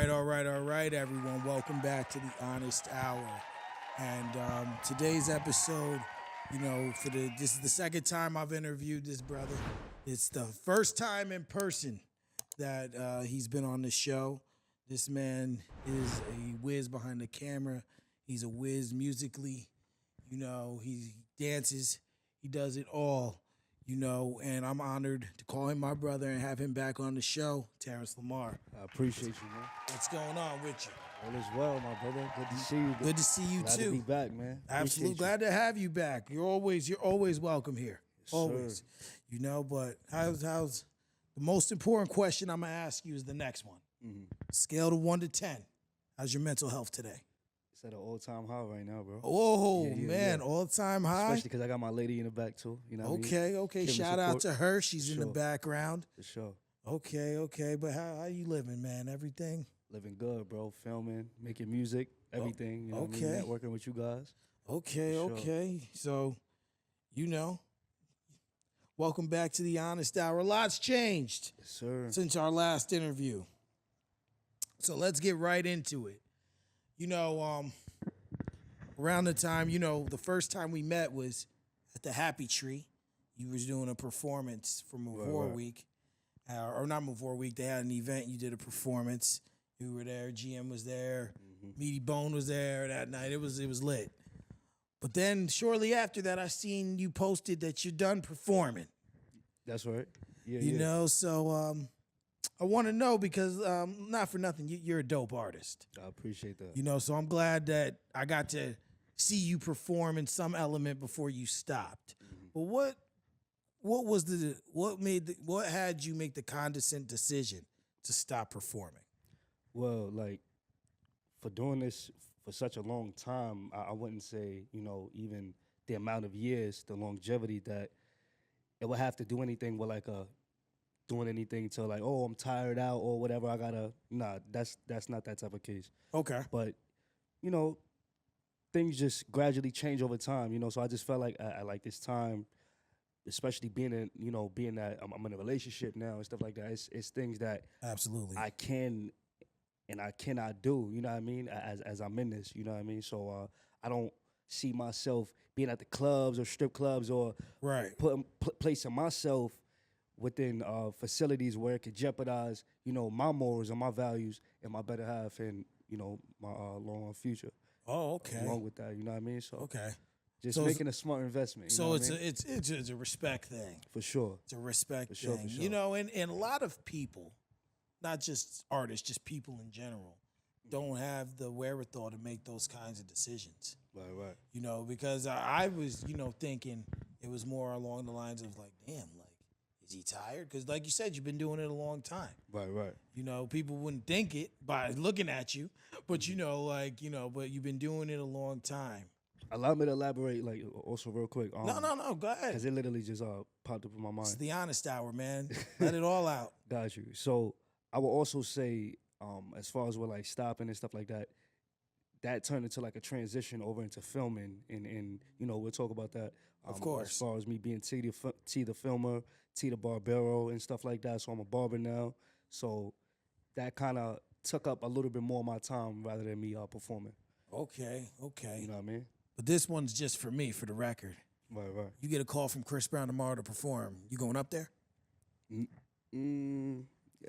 all right, everyone. Welcome back to the Honest Hour. And today's episode, this is the second time I've interviewed this brother. It's the first time in person that he's been on the show. This man is a whiz behind the camera. He's a whiz musically. He dances. He does it all. And I'm honored to call him my brother and have him back on the show, Terrance Lamar. I appreciate you, man. What's going on with you? All is well, my brother. Good to see you. Good to see you, Glad too. to be back, man. Absolutely. Glad to have you back. You're always welcome here. Yes, always. Sir. But how's the most important question I'm going to ask you is the next one. Mm-hmm. Scale of 1 to 10. How's your mental health today? It's at an all-time high right now, bro. Oh, man, all-time high? Especially because I got my lady in the back, too. You know what I mean? Okay. Shout out to her. She's in the background. For sure. Okay. But how you living, man? Everything? Living good, bro. Filming, making music, everything. You know what I mean? Networking with you guys. Okay. So, welcome back to the Honest Hour. A lot's changed since our last interview. So let's get right into it. Around the time, the first time we met was at the Happy Tree. You was doing a performance for Mavor Week. Or not Mavor Week, they had an event, you did a performance. You were there, GM was there, Meaty Bone was there that night. It was lit. But then shortly after that, I seen you posted that you're done performing. That's right. So I want to know because, not for nothing, you're a dope artist. I appreciate that. So I'm glad that I got to see you perform in some element before you stopped. But what had you make the condescending decision to stop performing? Well, for doing this for such a long time, I wouldn't say, even the amount of years, the longevity that it would have to do anything with doing anything to I'm tired out or whatever. That's not that type of case. Okay. But, things just gradually change over time, so I just felt like at this time, especially being that I'm in a relationship now and stuff like that, it's things that absolutely I can and I cannot do, you know what I mean, as I'm in this, you know what I mean? So I don't see myself being at the clubs or strip clubs or placing myself within facilities where it could jeopardize, my morals and my values and my better half and, my long future. Oh, okay. Along with that, you know what I mean? So just making a smart investment. So it's a respect thing. For sure. It's a respect thing. For sure. And a lot of people, not just artists, just people in general, don't have the wherewithal to make those kinds of decisions. Right. Because I was, thinking it was more along the lines of is he tired? Because like you said, you've been doing it a long time. Right. People wouldn't think it by looking at you, but but you've been doing it a long time. Allow me to elaborate, also real quick. No, go ahead. Because it literally just popped up in my mind. It's the Honest Hour, man. Let it all out. Got you. So I will also say, as far as with stopping and stuff like that, that turned into a transition over into filming, and we'll talk about that. Of course. As far as me being T the filmer, T the barbero, and stuff like that. So I'm a barber now. So that kind of took up a little bit more of my time rather than me performing. Okay. You know what I mean? But this one's just for me, for the record. Right. You get a call from Chris Brown tomorrow to perform. You going up there?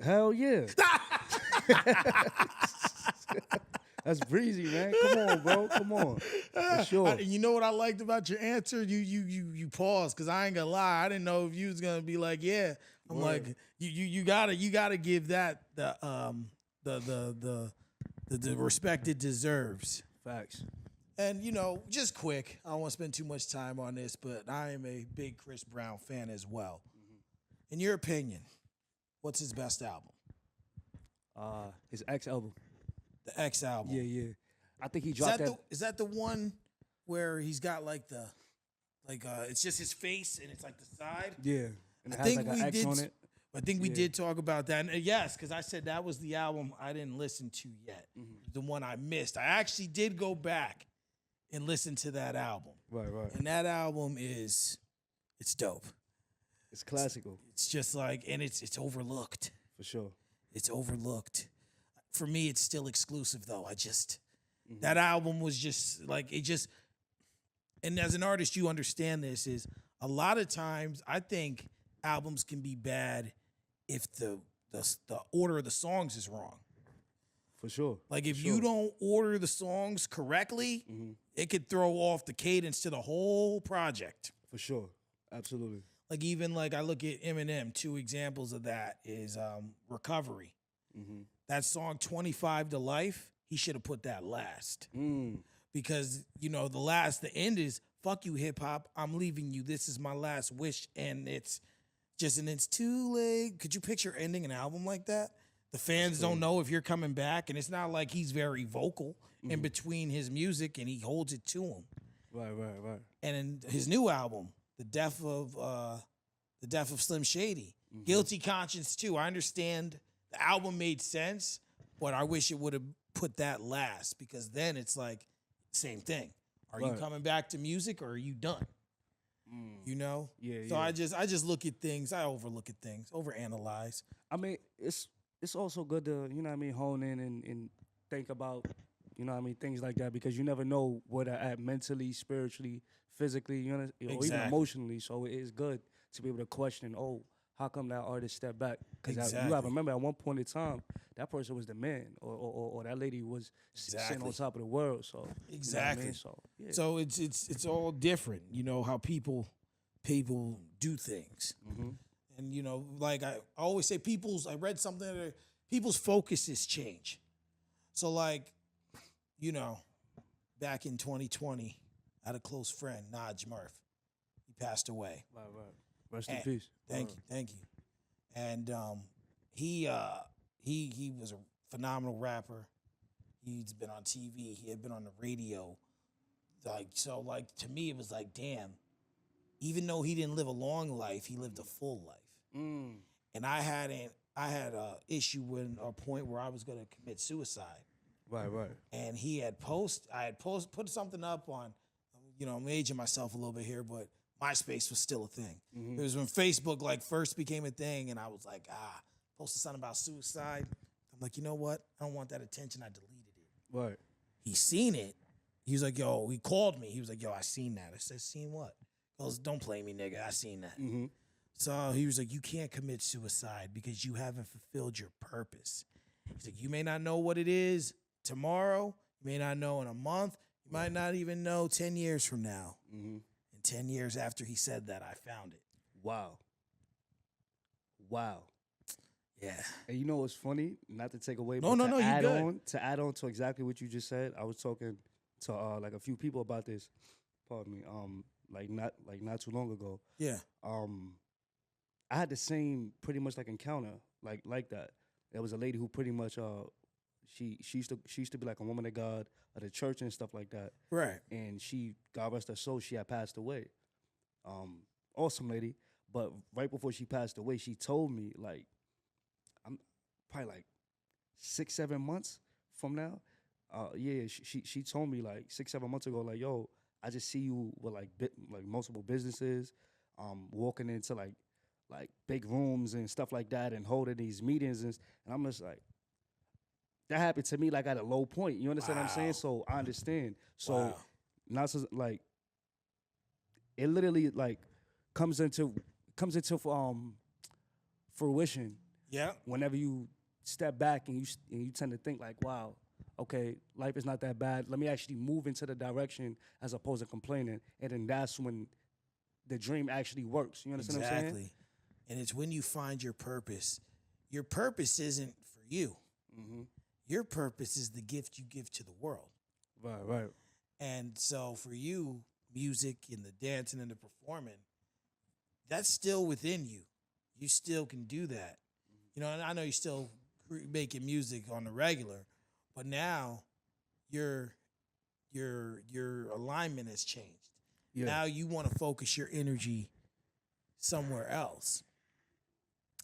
Hell yeah. That's breezy, man. Come on, bro. Come on. For sure. You know what I liked about your answer? You paused because I ain't gonna lie. I didn't know if you was gonna be like, yeah. I'm Word. like, you gotta give that the respect it deserves. Facts. And just quick, I don't want to spend too much time on this, but I am a big Chris Brown fan as well. In your opinion, what's his best album? His X album. The X album. Yeah. I think he dropped that. Is that the one where he's got it's just his face and it's the side? Yeah. And it has an X on it. I think we did talk about that. And yes, because I said that was the album I didn't listen to yet. The one I missed. I actually did go back and listen to that album. Right. And that album it's dope. It's classical. It's just and it's overlooked. For sure. It's overlooked. for me, it's still exclusive though. That album was just like, it just, and as an artist, you understand this, is a lot of times I think albums can be bad if the order of the songs is wrong. For sure. Like if you don't order the songs correctly, it could throw off the cadence to the whole project. For sure. Absolutely. Like even like I look at Eminem, 2 examples of that is Recovery. That song 25 to Life, he should have put that last. Because, you know, the end is, fuck you, hip hop, I'm leaving you, this is my last wish. And it's too late. Could you picture ending an album like that? The fans don't know if you're coming back, and it's not like he's very vocal in between his music, and he holds it to him. Right. And in his new album, the death of Slim Shady, Guilty Conscience too. I understand the album made sense, but I wish it would have put that last, because then it's like same thing. Are you coming back to music, or are you done? You know? Yeah. So I just look at things. I overlook at things, overanalyze. I mean, it's also good to, you know what I mean, hone in and think about, you know what I mean, things like that, because you never know where they're at mentally, spiritually, physically, you know, or even emotionally. So it is good to be able to question, oh, how come that artist stepped back? Because you got to remember, at one point in time, that person was the man, or that lady was sitting on top of the world. So exactly. You know what I mean? So it's all different, you know, how people do things. And, you know, like I always say, I read something that people's focuses change. So, like, you know, back in 2020, I had a close friend, Naj Murph. He passed away. Right. Rest in peace. Thank you. And he was a phenomenal rapper. He's been on TV. He had been on the radio. Like, to me, it was like, damn, even though he didn't live a long life, he lived a full life. And I had a issue with a point where I was going to commit suicide. Right. And I had put something up on, you know, I'm aging myself a little bit here, but MySpace was still a thing. It was when Facebook like first became a thing, and I was like, posted something about suicide. I'm like, you know what? I don't want that attention. I deleted it. Right. He seen it. He was like, yo, he called me. He was like, yo, I seen that. I said, seen what? He goes, don't play me, nigga. I seen that. So he was like, you can't commit suicide because you haven't fulfilled your purpose. He's like, you may not know what it is tomorrow. You may not know in a month. You might not even know 10 years from now. And 10 years after he said that, I found it. Wow. Yeah. And you know what's funny? Not to take away, no, to add on to exactly what you just said. I was talking to like a few people about this. Pardon me. Not too long ago. Yeah. I had the same pretty much like encounter like that. There was a lady who pretty much she used to be like a woman of God of the church and stuff like that. Right. And she, God rest her soul, she had passed away. Awesome lady. But right before she passed away, she told me, like, I'm probably like 6-7 months from now. She told me like 6-7 months ago, like, yo, I just see you with like multiple businesses, walking into like big rooms and stuff like that, and holding these meetings, and I'm just like, that happened to me like at a low point. You understand what I'm saying? So I understand. So not so, like, it literally like comes into fruition. Yeah. Whenever you step back and you tend to think like, wow, okay, life is not that bad. Let me actually move into the direction as opposed to complaining, and then that's when the dream actually works. You understand what I'm saying? Exactly. And it's when you find your purpose. Your purpose isn't for you. Your purpose is the gift you give to the world. Right. And so for you, music and the dancing and the performing, that's still within you. You still can do that. You know, and I know you're still making music on the regular, but now your alignment has changed. Yeah. Now you want to focus your energy somewhere else.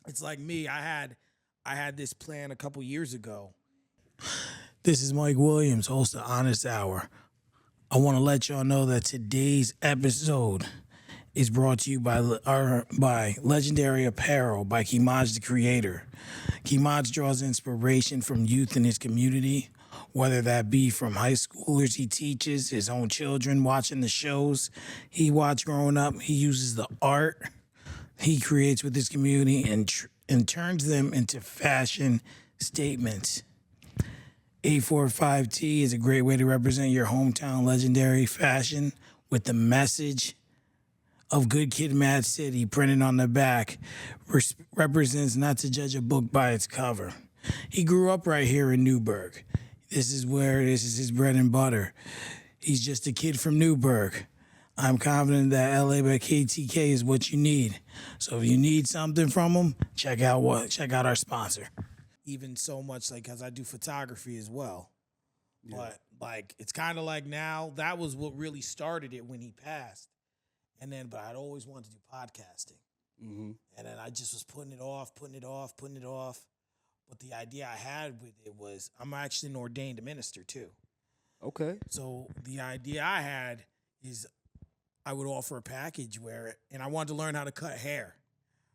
It's like me. I had this plan a couple years ago. This is Mike Williams, host of Honest Hour. I want to let y'all know that today's episode is brought to you by Legendary Apparel by Kimaj the Creator. Kimaj draws inspiration from youth in his community, whether that be from high schoolers he teaches, his own children watching the shows he watched growing up. He uses the art he creates with his community and turns them into fashion statements. 845T is a great way to represent your hometown legendary fashion with the message of Good Kid, Mad City printed on the back. Represents not to judge a book by its cover. He grew up right here in Newburgh. This is his bread and butter. He's just a kid from Newburgh. I'm confident that LA by KTK is what you need. So if you need something from him, check out our sponsor. Even so much like because I do photography as well. Yeah. But like it's kind of like now that was what really started it when he passed. But I'd always wanted to do podcasting. Mm-hmm. And then I just was putting it off. But the idea I had with it was I'm actually an ordained minister too. Okay. So the idea I had is I would offer a package and I wanted to learn how to cut hair.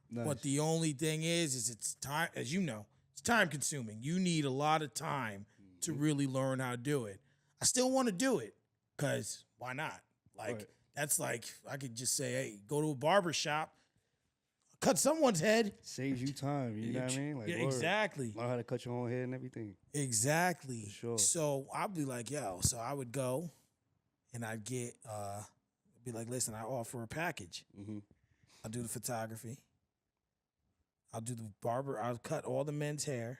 Nice. But the only thing is it's time, as you know, it's time consuming. You need a lot of time to really learn how to do it. I still want to do it because why not? That's like, I could just say, hey, go to a barber shop, cut someone's head. Saves you time, you know what I mean? Like, yeah, exactly. Learn how to cut your own hair and everything. Exactly. For sure. So I'd be like, so I would go and I'd get, be like, listen, I offer a package. Mm-hmm. I'll do the photography. I'll do the barber. I'll cut all the men's hair.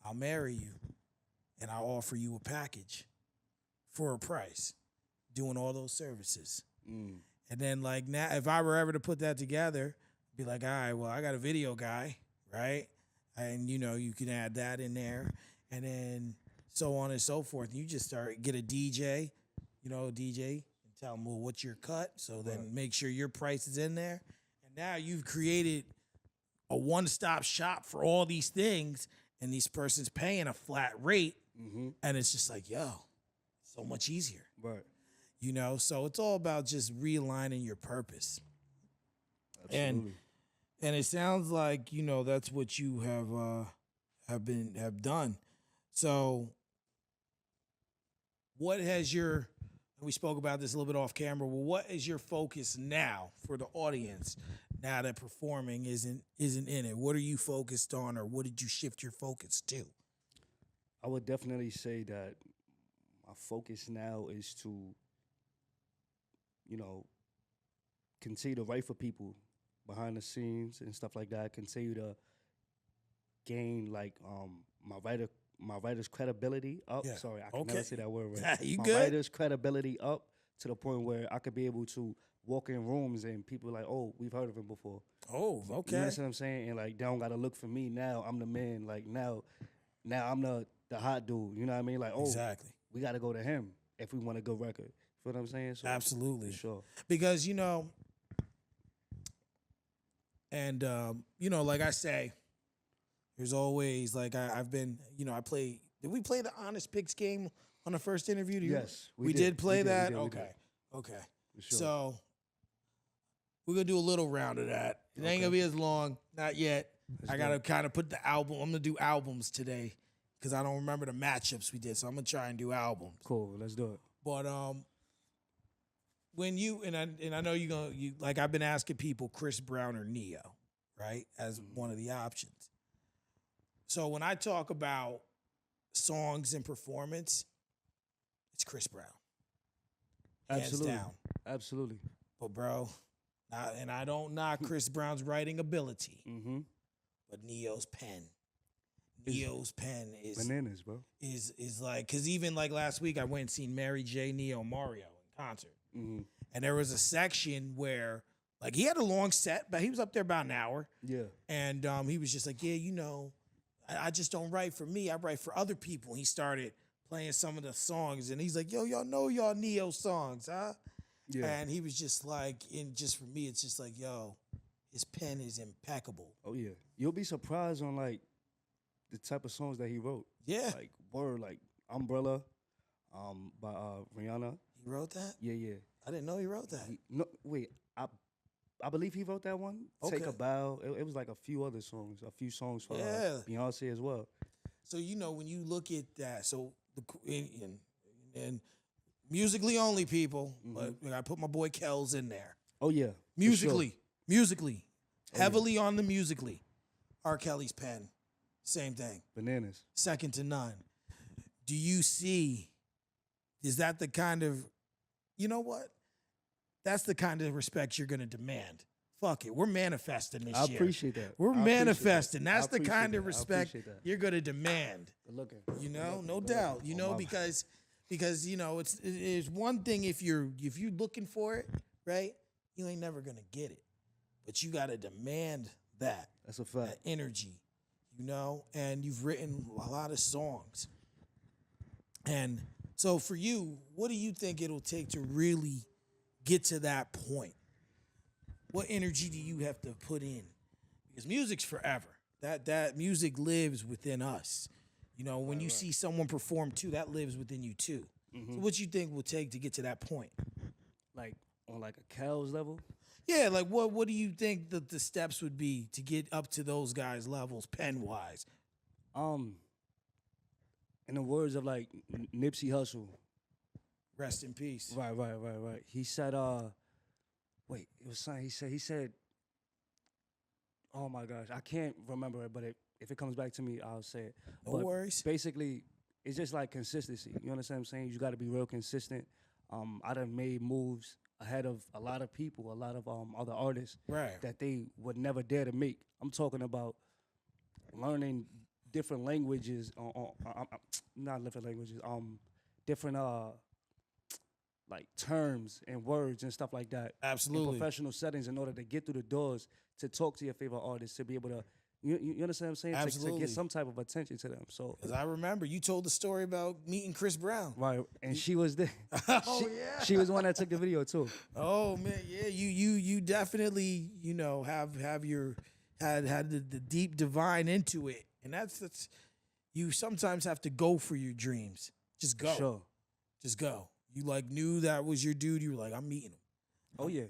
I'll marry you. And I'll offer you a package for a price, doing all those services. Mm. And then like now, if I were ever to put that together, I'd be like, all right, well, I got a video guy, right? And, you can add that in there. And then so on and so forth. You just get a DJ, and tell them, well, what's your cut? So then make sure your price is in there. And now you've created a one-stop shop for all these things, and this person's paying a flat rate, and it's just like, so much easier. Right. So it's all about just realigning your purpose. Absolutely. And it sounds like, that's what you have done. So what has we spoke about this a little bit off camera, well, what is your focus now for the audience now that performing isn't in it? What are you focused on, or what did you shift your focus to? I would definitely say that my focus now is to, continue to write for people behind the scenes and stuff like that. Continue to gain my writer's credibility up. Yeah. Sorry, I can never say that word right. You my good? Writer's credibility up to the point where I could be able to walk in rooms and people are like, oh, we've heard of him before. Oh, okay. You know what I'm saying? And like, they don't gotta look for me now. I'm the man. Like now I'm the hot dude. You know what I mean? Like, oh, exactly. We gotta go to him if we want a good record. You know what I'm saying? So, absolutely. For sure. Because and like I say, there's always like I've been, I play. Did we play the Honest Picks game on the first interview? Yes, we did play that. We did. Okay. Sure. So we're gonna do a little round of that. It ain't gonna be as long, not yet. I gotta kind of put the album. I'm gonna do albums today because I don't remember the matchups we did. So I'm gonna try and do albums. Cool, let's do it. But when you and I know you like I've been asking people Chris Brown or Neo, right, as one of the options. So when I talk about songs and performance, it's Chris Brown. Absolutely. Hands down. Absolutely. But bro, and I don't knock Chris Brown's writing ability, but Neo's pen. Neo's pen is bananas, bro. Is like, cause even like last week I went and seen Mary J, Neo, Mario in concert, and there was a section where like he had a long set, but he was up there about an hour. Yeah, and he was just like, I just don't write for me. I write for other people. And he started playing some of the songs, and he's like, yo, y'all know y'all Neo songs, huh? Yeah. And he was just like, just for me, it's just like, yo, his pen is impeccable. Oh yeah, you'll be surprised on like the type of songs that he wrote. Yeah, like like Umbrella, by Rihanna. He wrote that? Yeah. I didn't know he wrote that. I believe he wrote that one. Okay. Take a Bow. It was like a few other songs, for Beyonce as well. So when you look at that, so and musically only people, but I put my boy Kells in there. Oh yeah, musically, heavily on the musically. R. Kelly's pen, same thing. Bananas. Second to none. Do you see? Is that the kind of, you know what? That's the kind of respect you're gonna demand. Fuck it, we're manifesting this year. I appreciate that. We're manifesting. That's the kind of respect you're gonna demand. Good looking. No doubt. Because it's one thing if you're looking for it, right? You ain't never gonna get it, but you gotta demand that. That's a fact. That energy, and you've written a lot of songs. And so for you, what do you think it'll take to really get to that point? What energy do you have to put in? Because music's forever. That music lives within us. When you see someone perform too, that lives within you too. So what you think will take to get to that point? Like on like a Kells level? Yeah, like what do you think that the steps would be to get up to those guys' levels, pen wise? In the words of like Nipsey Hussle. Rest in peace. Right. He said, wait, it was something he said, oh my gosh, I can't remember it, but if it comes back to me, I'll say it. No worries. Basically, it's just like consistency. You understand what I'm saying? You got to be real consistent. I done made moves ahead of a lot of people, a lot of other artists that they would never dare to make. I'm talking about learning different languages, not different languages, different like terms and words and stuff like that. Absolutely. In professional settings in order to get through the doors to talk to your favorite artists, to be able to, you understand what I'm saying? Absolutely. To get some type of attention to them. So, because I remember you told the story about meeting Chris Brown. Right, and she was there. Yeah. She was the one that took the video too. Oh man, yeah, you definitely, have your had the deep divine into it. And that's you sometimes have to go for your dreams. Just go. Sure. Just go. You knew that was your dude. You were like, I'm meeting him. Oh yeah,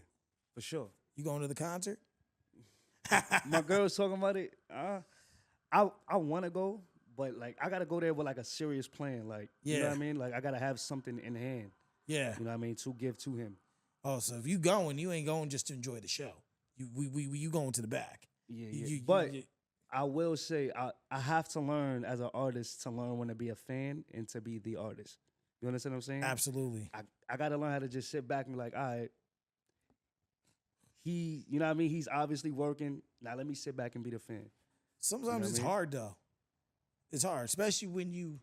for sure. You going to the concert? My girl was talking about it. I want to go, but I gotta go there with a serious plan. You know what I mean? I gotta have something in hand. Yeah. You know what I mean? To give to him. Oh, so if you going, you ain't going just to enjoy the show. You going to the back. Yeah. But I will say I have to learn as an artist to learn when to be a fan and to be the artist. You understand what I'm saying? Absolutely. I gotta learn how to just sit back and be like, all right, you know what I mean? He's obviously working. Now let me sit back and be the fan. Sometimes it's hard though. It's hard, especially when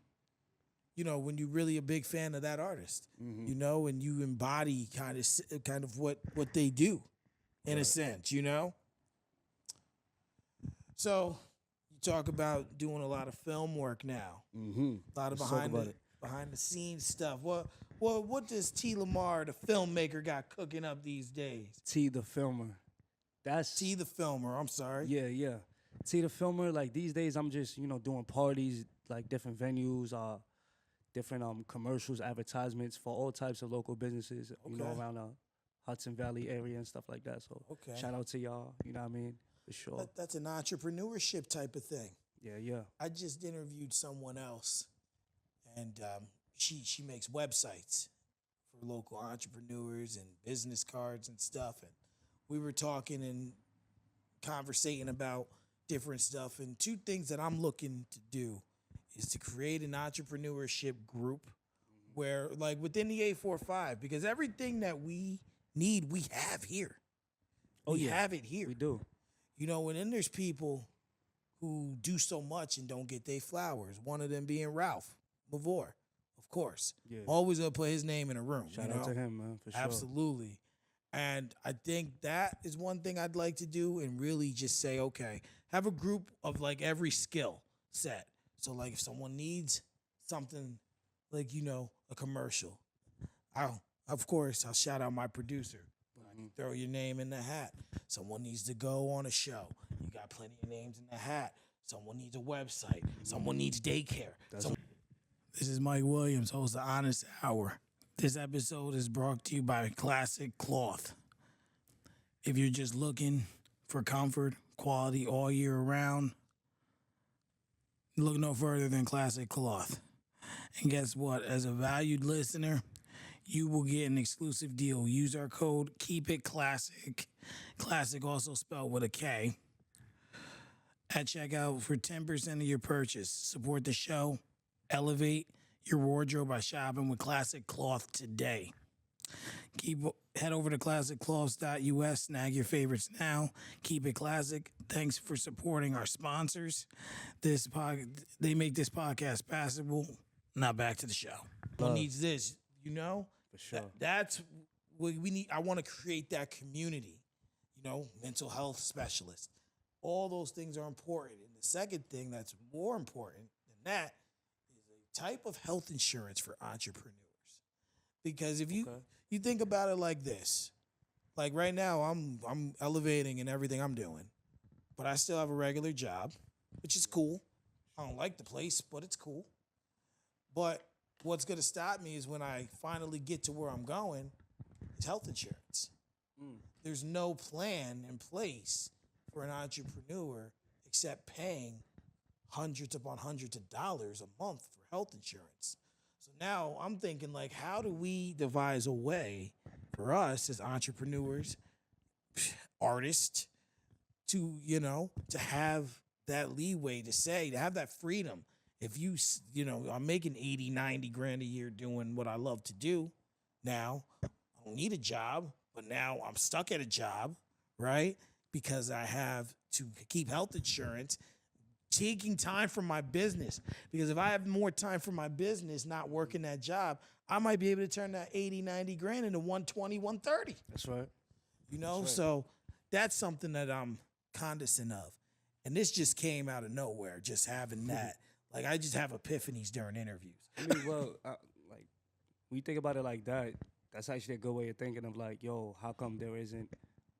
when you're really a big fan of that artist. And you embody kind of what they do, in a sense. So you talk about doing a lot of film work now. A lot of behind the scenes stuff. What does T. Lamar, the filmmaker, got cooking up these days? T the filmer. That's T the filmer, I'm sorry. Yeah. T the filmer, these days I'm just, doing parties, different venues, different commercials, advertisements for all types of local businesses, around the Hudson Valley area and stuff like that. So shout out to y'all, you know what I mean? For sure. That's an entrepreneurship type of thing. Yeah. I just interviewed someone else, and she makes websites for local entrepreneurs and business cards and stuff. And we were talking and conversating about different stuff. And two things that I'm looking to do is to create an entrepreneurship group where, within the 845, because everything that we need, we have here. We have it here. We do. And then there's people who do so much and don't get their flowers. One of them being Ralph Lavore, of course. Yeah. Always gonna put his name in a room. Shout out to him, man, for sure. Absolutely. And I think that is one thing I'd like to do, and really just say, okay, have a group of every skill set. So if someone needs something a commercial, I'll shout out my producer. Throw your name in the hat. Someone needs to go on a show. You got plenty of names in the hat. Someone needs a website. Someone needs daycare. This is Mike Williams, host of Honest Hour. This episode is brought to you by Classic Cloth. if you're just looking for comfort, quality all year round, look no further than Classic Cloth. And guess what? As a valued listener, you will get an exclusive deal. Use our code KEEPITClassic, classic also spelled with a K, at checkout for 10% of your purchase. Support the show. Elevate your wardrobe by shopping with Classic Cloth today. Head over to classiccloths.us, snag your favorites now. Keep it classic. Thanks for supporting our sponsors. They make this podcast passable. Now back to the show. Who needs this? You know, for sure. That's what we need. I want to create that community. You know, mental health specialists. All those things are important. And the second thing that's more important than that is a type of health insurance for entrepreneurs. Because if you think about it like this, like right now I'm elevating in everything I'm doing, but I still have a regular job, which is cool. I don't like the place, but it's cool. But what's going to stop me is when I finally get to where I'm going, is health insurance. There's no plan in place for an entrepreneur except paying hundreds upon hundreds of dollars a month for health insurance. So now I'm thinking, like, how do we devise a way for us as entrepreneurs, artists, to, you know, to have that leeway to say, to have that freedom. If you know, I'm making 80, 90 grand a year doing what I love to do now. I don't need a job, but now I'm stuck at a job, right? Because I have to keep health insurance, taking time from my business. Because if I have more time for my business, not working that job, I might be able to turn that 80, 90 grand into 120, 130. That's right. You know, that's right. So that's something that I'm cognizant of. And this just came out of nowhere, just having that. Like, I just have epiphanies during interviews. I mean, well, like, when you think about it like that, that's actually a good way of thinking of, like, yo, how come there isn't,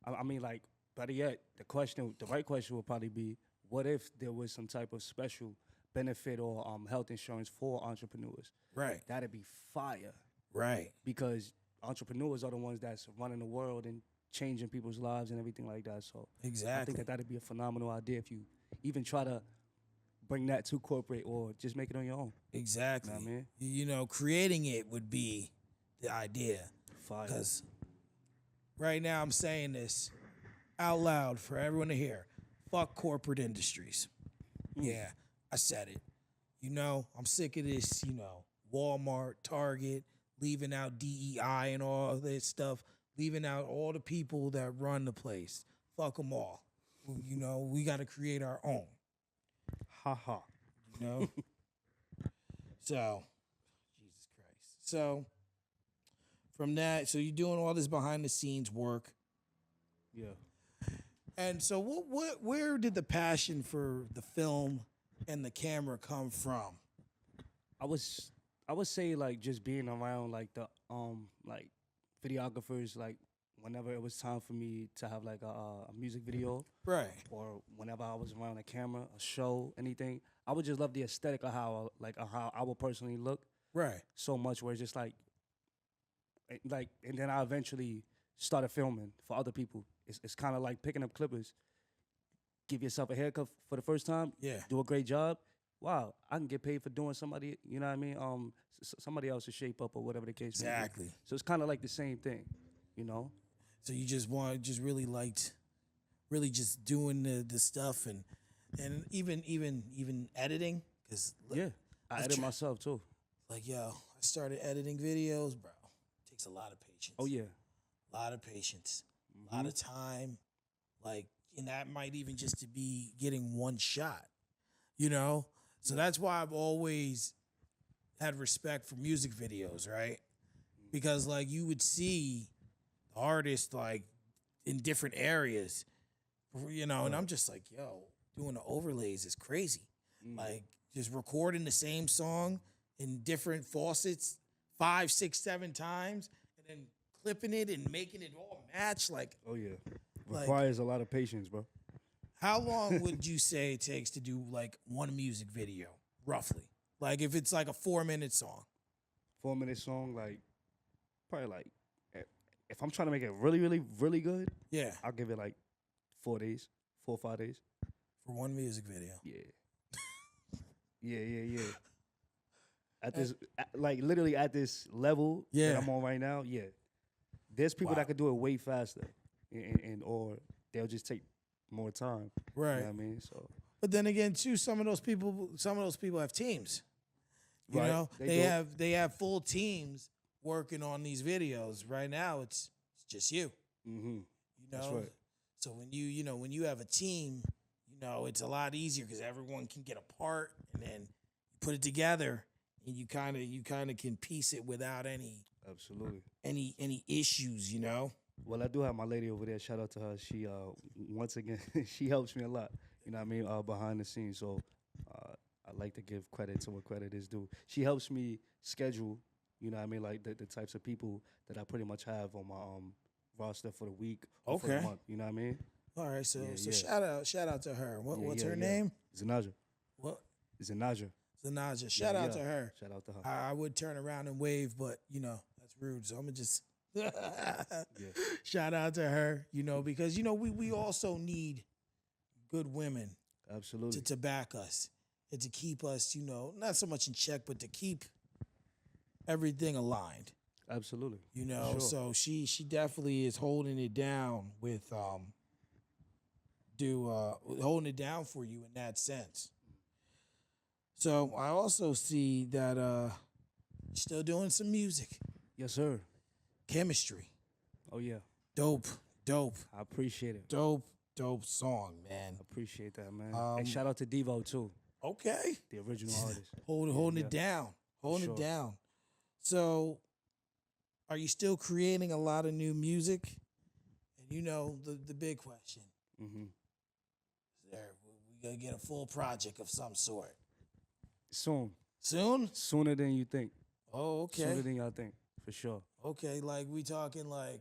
I mean, like, better yet, the right question would probably be, what if there was some type of special benefit or health insurance for entrepreneurs? Right. That'd be fire. Right. Because entrepreneurs are the ones that's running the world and changing people's lives and everything like that. So exactly. I think that'd be a phenomenal idea if you even try to bring that to corporate or just make it on your own. Exactly. You know what I mean? You know, creating it would be the idea. Fire. Because right now I'm saying this out loud for everyone to hear. Fuck corporate industries. Yeah, I said it. You know, I'm sick of this, you know, Walmart, Target, leaving out DEI and all this stuff, leaving out all the people that run the place. Fuck them all. You know, we got to create our own. Ha ha. You know? So, Jesus Christ. So, from that, so you're doing all this behind the scenes work. Yeah. And so where did the passion for the film and the camera come from? I would say, like, just being around, like, the like videographers, like, whenever it was time for me to have, like, a music video, right, or whenever I was around a camera, a show, anything, I would just love the aesthetic of how I would personally look, right, so much where it's just like, and then I eventually started filming for other people. It's kind of like picking up clippers. Give yourself a haircut for the first time. Yeah. Do a great job. Wow, I can get paid for doing somebody, you know what I mean? Somebody else's shape up or whatever the case may be. Exactly. So it's kind of like the same thing, you know? So you just really liked just doing the stuff and even editing? Cause yeah, I edit myself too. Like, yo, I started editing videos, bro. It takes a lot of patience. Oh, yeah. A lot of patience. A lot of time. Like, and that might even just to be getting one shot, you know? So that's why I've always had respect for music videos, right? Because, like, you would see artists, like, in different areas, you know, and I'm just like, yo, doing the overlays is crazy. Like, just recording the same song in different faucets 5, 6, 7 times, and then clipping it and making it all match. Like, oh, yeah. Like, requires a lot of patience, bro. How long would you say it takes to do, like, one music video, roughly? Like, if it's like a 4-minute song. 4-minute song, like, probably like if I'm trying to make it really, really, really good, Yeah. I'll give it like 4 days, 4 or 5 days. For one music video. Yeah. yeah. At this, like literally at this level that I'm on right now, there's people that could do it way faster, and or they'll just take more time. Right. You know what I mean? So. But then again, too, some of those people have teams. You know, they have full teams working on these videos. Right now, it's just you. Mm-hmm. You know, that's right. So when when you have a team, it's a lot easier because everyone can get a part, and then you put it together, and you kind of can piece it without any issues. Well, I do have my lady over there. Shout out to her. She once again she helps me a lot. You know what I mean? Behind the scenes. So I like to give credit to where credit is due. She helps me schedule. You know what I mean? Like the types of people that I pretty much have on my roster for the week or for the month. You know what I mean? All right. So shout out to her. What's her name? Zanaja. What? Zanaja. Zanaja. Shout out to her. Shout out to her. I would turn around and wave, but that's rude. So I'm gonna just shout out to her. Because we also need good women. Absolutely. To back us and to keep us, not so much in check, but to keep everything aligned. Absolutely. Sure. So she definitely is holding it down with holding it down for you in that sense. So I also see that you're still doing some music. Yes, sir. Chemistry. Oh yeah. Dope. I appreciate it. Dope song, man. I appreciate that, man. And shout out to Devo too. Okay. The original artist. Holding it down. Holding it down. So are you still creating a lot of new music? And the big question. Mm-hmm. We gonna get a full project of some sort. Soon? Sooner than you think. Oh, okay. Sooner than y'all think, for sure. Okay, like we talking like,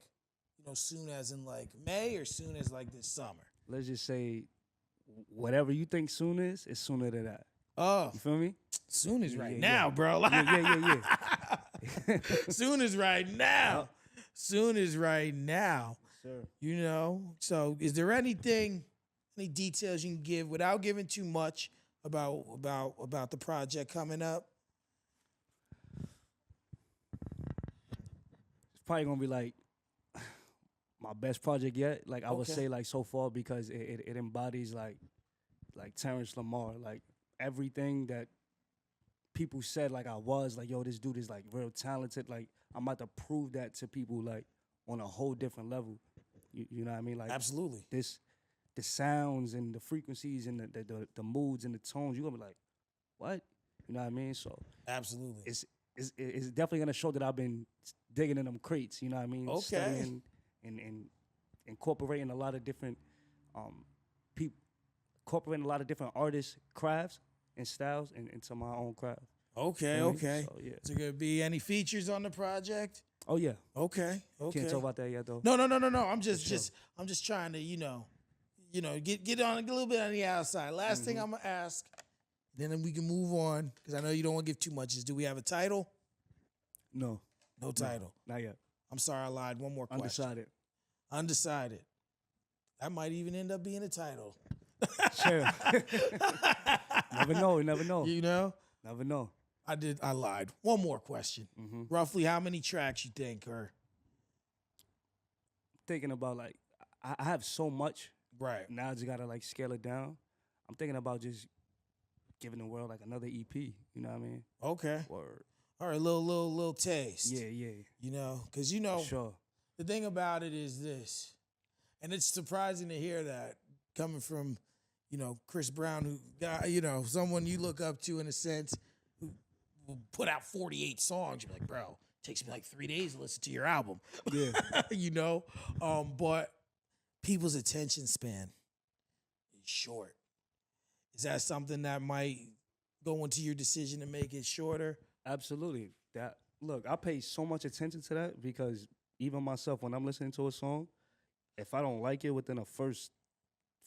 soon as in like May or soon as like this summer? Let's just say whatever you think soon is sooner than that. Oh. You feel me? Soon is right now, bro. Yeah. Soon is right now. Soon is right now. Sure. So is there any details you can give without giving too much about the project coming up? It's probably gonna be like my best project yet. Like I would say like so far because it embodies like Terrance Lamar, like everything that people said like I was, like, yo, this dude is like real talented. Like I'm about to prove that to people like on a whole different level. You know what I mean? Like absolutely. The sounds and the frequencies and the moods and the tones, you're gonna be like, what? You know what I mean? So absolutely. It's definitely gonna show that I've been digging in them crates, you know what I mean? Okay. Studying and incorporating a lot of different people, incorporating a lot of different artists' crafts and styles into my own craft. Okay. So, yeah. Is there gonna be any features on the project? Oh yeah. Okay. Can't talk about that yet though. No. I'm just trying to, get on a little bit on the outside. Last thing I'm gonna ask, then we can move on because I know you don't want to give too much. Is do we have a title? No. No title. Not yet. I'm sorry, I lied. One more question. Undecided. That might even end up being a title. Sure. Never know. Never know. I lied. One more question. Mm-hmm. Roughly how many tracks you think are? Thinking about like, I have so much. Right. Now I just gotta like scale it down. I'm thinking about just giving the world like another EP. You know what I mean? Okay. Word. All right, little taste. Yeah. Because sure. The thing about it is this, and it's surprising to hear that coming from, Chris Brown, who, someone you look up to in a sense, who will put out 48 songs. You're like, bro, it takes me like 3 days to listen to your album. Yeah. But people's attention span is short. Is that something that might go into your decision to make it shorter? Absolutely. Look, I pay so much attention to that because even myself, when I'm listening to a song, if I don't like it within the first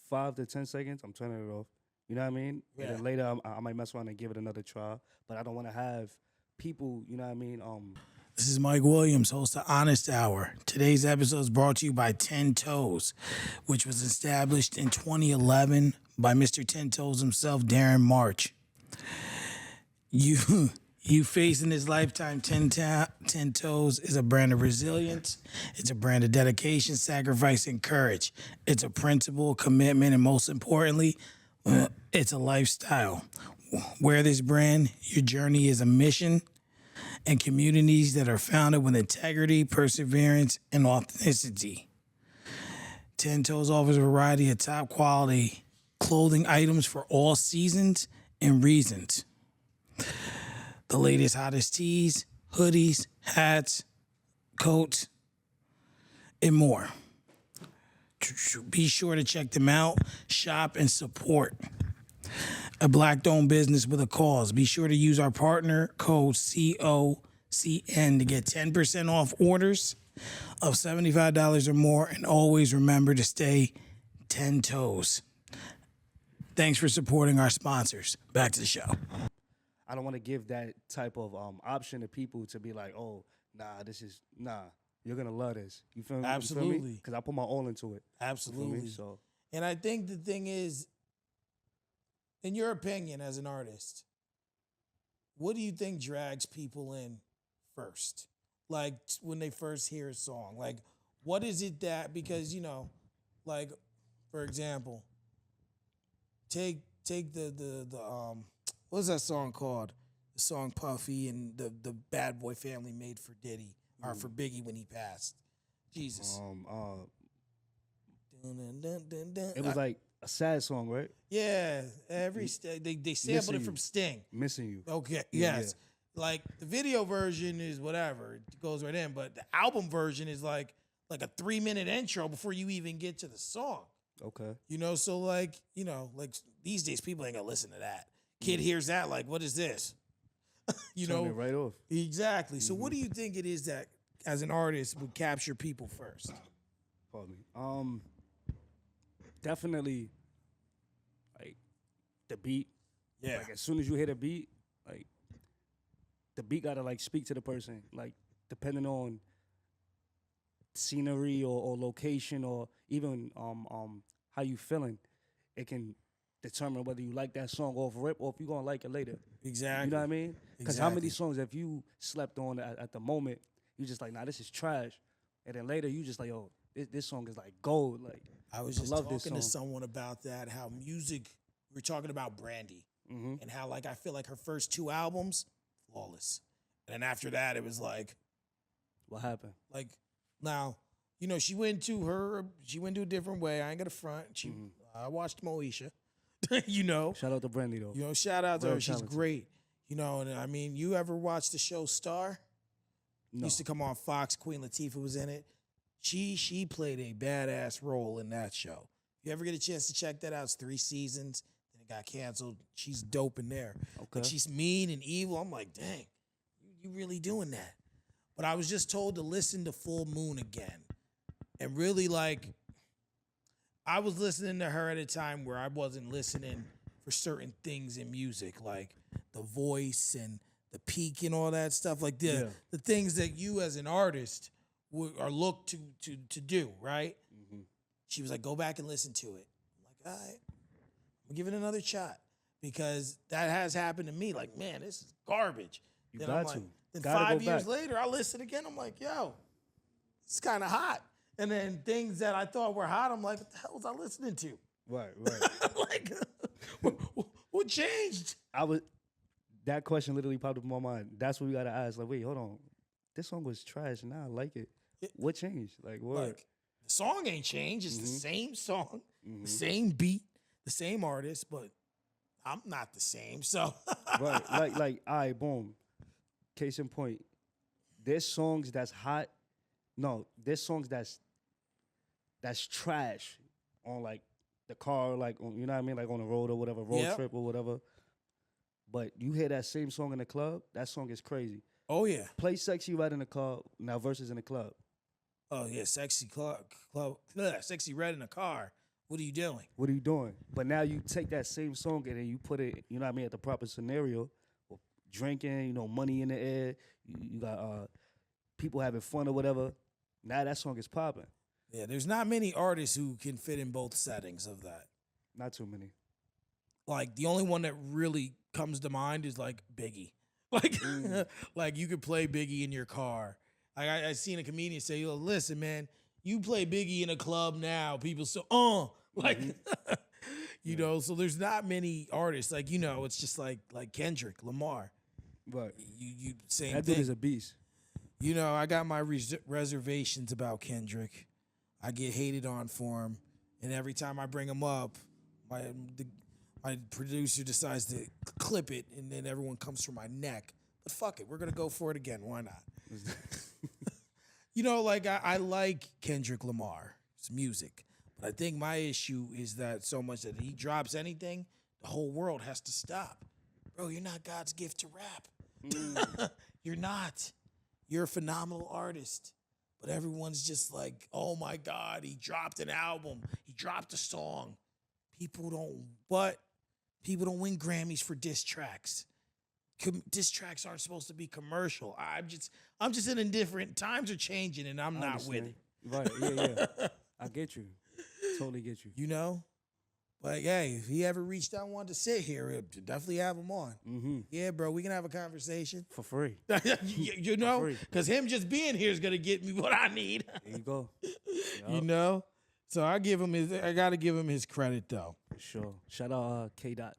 5 to 10 seconds, I'm turning it off. You know what I mean? Yeah. And then later, I might mess around and give it another try. But I don't want to have people, you know what I mean, This is Mike Williams, host of Honest Hour. Today's episode is brought to you by 10 Toes, which was established in 2011 by Mr. 10 Toes himself, Darren March. You face in this lifetime 10 Toes is a brand of resilience. It's a brand of dedication, sacrifice, and courage. It's a principle, commitment, and most importantly, it's a lifestyle. Wear this brand, your journey is a mission, and communities that are founded with integrity, perseverance, and authenticity. 10 Toes offers a variety of top quality clothing items for all seasons and reasons. The latest, hottest tees, hoodies, hats, coats, and more. Be sure to check them out, shop, and support a Black-owned business with a cause. Be sure to use our partner code COCN to get 10% off orders of $75 or more, and always remember to stay 10 Toes. Thanks for supporting our sponsors. Back to the show. I don't want to give that type of option to people to be like, oh, you're going to love this. You feel me? Absolutely. Because I put my all into it. Absolutely. So, and I think the thing is, in your opinion as an artist, what do you think drags people in first? Like when they first hear a song, like what is it that, because, like, for example, take the what's that song called? The song Puffy and the Bad Boy Family made for Diddy or for Biggie when he passed. Jesus. It was like a sad song, right? Yeah, they sampled it from Sting. Missing You. Okay, yes. Yeah. Like the video version is whatever, it goes right in, but the album version is like a 3-minute intro before you even get to the song. Okay. So like these days people ain't gonna listen to that. Kid hears that like, what is this? Turn it right off. Exactly. So what do you think it is that as an artist would capture people first? Pardon me. Definitely, like the beat. Yeah. Like as soon as you hit a beat, like the beat gotta like speak to the person. Like depending on scenery or location or even how you feeling, it can determine whether you like that song off rip or if you're gonna like it later. Exactly. You know what I mean? Because how many songs if you slept on at the moment, you just like, nah, this is trash, and then later you just like, yo, this song is like gold. Like I was just talking to someone about that, how music, we were talking about Brandy, and how like I feel like her first 2 albums, flawless. And then after that, it was like, what happened? Like, now, she went to a different way. I ain't gonna front. I watched Moesha, Shout out to Brandy though. Shout out to her. She's great. And I mean, you ever watched the show Star? No. Used to come on Fox. Queen Latifah was in it. She played a badass role in that show. If you ever get a chance to check that out, it's 3 seasons. Then it got canceled. She's dope in there. Okay. Like she's mean and evil. I'm like, dang, you really doing that? But I was just told to listen to Full Moon again. And really, like, I was listening to her at a time where I wasn't listening for certain things in music, like the voice and the peak and all that stuff, like the things that you as an artist are looked to do, right? Mm-hmm. She was like, go back and listen to it. I'm like, all right, I'm giving it another shot because that has happened to me. Like, man, this is garbage. Then got to. Then 5 years later, I listen again. I'm like, yo, it's kind of hot. And then things that I thought were hot, I'm like, what the hell was I listening to? Right. Like, what changed? That question literally popped up in my mind. That's what we got to ask. Like, wait, hold on. This song was trash, and now I like it. What changed? Like, what? Like, the song ain't changed. It's the same song, the same beat, the same artist, but I'm not the same. So, right. Like, all right, boom. Case in point. There's songs that's hot. No, there's songs that's trash on like the car, like on, you know what I mean, like on the road or whatever, trip or whatever. But you hear that same song in the club, that song is crazy. Oh yeah. Play Sexy Red in the club, now versus in the club. Oh yeah, Sexy Sexy Red in the car. What are you doing? What are you doing? But now you take that same song and then you put it, you know what I mean, at the proper scenario, drinking, money in the air. You got people having fun or whatever. Now that song is popping. Yeah, there's not many artists who can fit in both settings of that. Not too many. Like the only one that really comes to mind is like Biggie. Like, like you could play Biggie in your car. Like I seen a comedian say, "Yo, listen, man, you play Biggie in a club now, people so like, you know." So there's not many artists like it's just like Kendrick Lamar. Right. You same that thing. dude is a beast. I got my reservations about Kendrick. I get hated on for him, and every time I bring him up, my producer decides to clip it, and then everyone comes for my neck. But fuck it, we're gonna go for it again. Why not? I like Kendrick Lamar's music, but I think my issue is that so much that he drops anything, the whole world has to stop. Bro, you're not God's gift to rap. You're not. You're a phenomenal artist. But everyone's just like, oh my God, he dropped an album. He dropped a song. People don't win Grammys for diss tracks. Diss tracks aren't supposed to be commercial. I'm just in a different, times are changing and I'm not with it. Right, yeah. I get you. Totally get you. But hey, if he ever reached out and wanted to sit here, definitely have him on. Mm-hmm. Yeah, bro, we can have a conversation. For free. Because him just being here is going to get me what I need. There you go. Yep. So I got to give him his credit, though. For sure. Shout out K. Dot.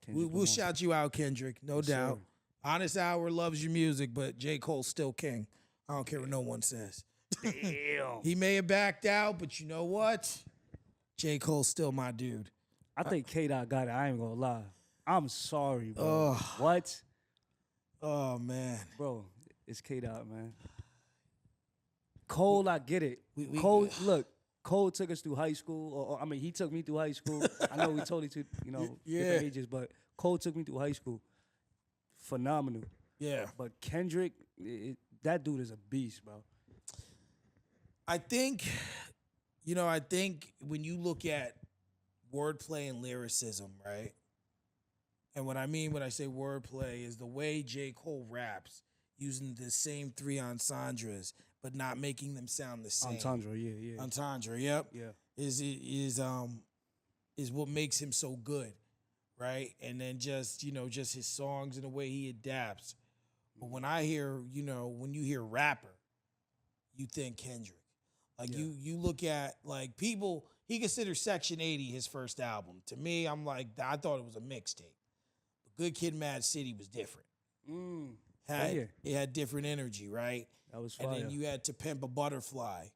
We'll shout you out, Kendrick, no doubt. Sure. Honest Hour loves your music, but J. Cole's still king. I don't care what no one says. Damn. He may have backed out, but you know what? J. Cole's still my dude. I think K. Dot got it. I ain't gonna lie. I'm sorry, bro. What? Oh, man. Bro, it's K. Dot, man. Cole, I get it. Cole, look, Cole took us through high school. He took me through high school. I know we totally took, different ages, but Cole took me through high school. Phenomenal. Yeah. But Kendrick, that dude is a beast, bro. I think when you look at wordplay and lyricism, right? And what I mean when I say wordplay is the way J. Cole raps using the same three entendres, but not making them sound the same. Entendre, yeah. Entendre, yep. Yeah. Is what makes him so good, right? And then just his songs and the way he adapts. But when I hear, when you hear rapper, you think Kendrick. Like you look at like people, he considers Section 80 his first album. To me, I'm like, I thought it was a mixtape. But Good Kid, Mad City was different. It had different energy, right? That was fire. And then you had To Pimp a Butterfly.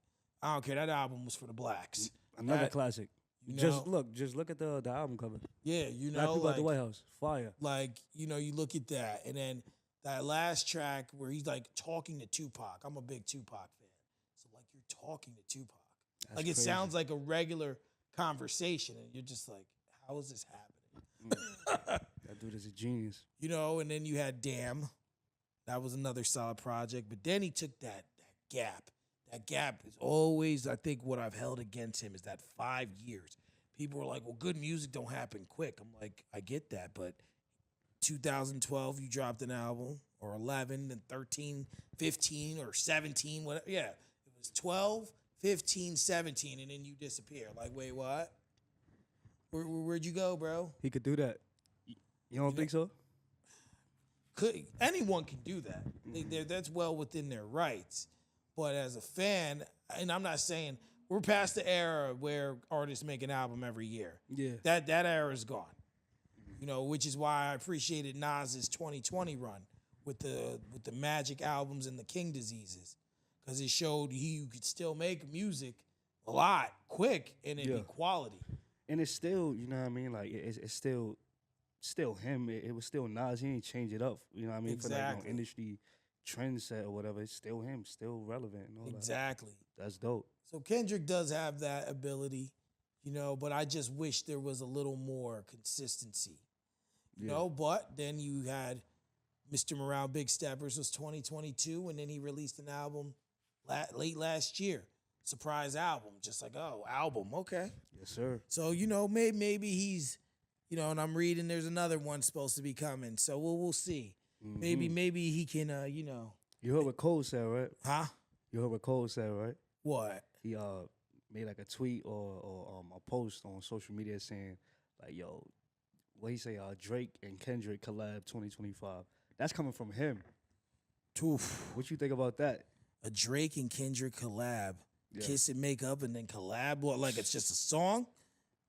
I don't care. That album was for the blacks. Another classic. Just look at the album cover. Yeah, Black People at the White House. Fire. Like, you look at that. And then that last track where he's like talking to Tupac. I'm a big Tupac fan. So like you're talking to Tupac. That's like it crazy. sounds like a regular conversation. And you're just like, how is this happening? That dude is a genius. And then you had Damn. That was another solid project. But then he took that gap. That gap is always, I think, what I've held against him is that 5 years. People are like, well, good music don't happen quick. I'm like, I get that. But 2012, you dropped an album, or 11, then 13, 15, or 17, whatever. Yeah, it was 12, 15, 17, and then you disappear. Like, wait, what? Where'd you go, bro? He could do that. You don't think so? Anyone can do that. That's well within their rights. But as a fan, and I'm not saying we're past the era where artists make an album every year. Yeah. That era is gone. Which is why I appreciated Nas's 2020 run with the Magic albums and the King Diseases. Because it showed you could still make music a lot quick and it'd be quality. And it's still, you know what I mean? Like it's still him. It was still Nas. He ain't change it up. You know what I mean? Exactly. For like industry trend set or whatever. It's still him, still relevant and all exactly. that. That's dope. So Kendrick does have that ability, but I just wish there was a little more consistency. But then you had Mr. Morale Big Steppers was 2022, and then he released an album late last year. Surprise album. Just like, oh, album, okay. Yes, sir. So, maybe he's, and I'm reading there's another one supposed to be coming. So we'll see. Mm-hmm. Maybe he can, You heard what Cole said, right? Huh? You heard what Cole said, right? What? He made like a tweet or a post on social media saying like, yo, what he say? Drake and Kendrick collab 2025. That's coming from him. Oof. What you think about that? A Drake and Kendrick collab, Yeah. kiss and make up, and then collab. What? Like it's just a song?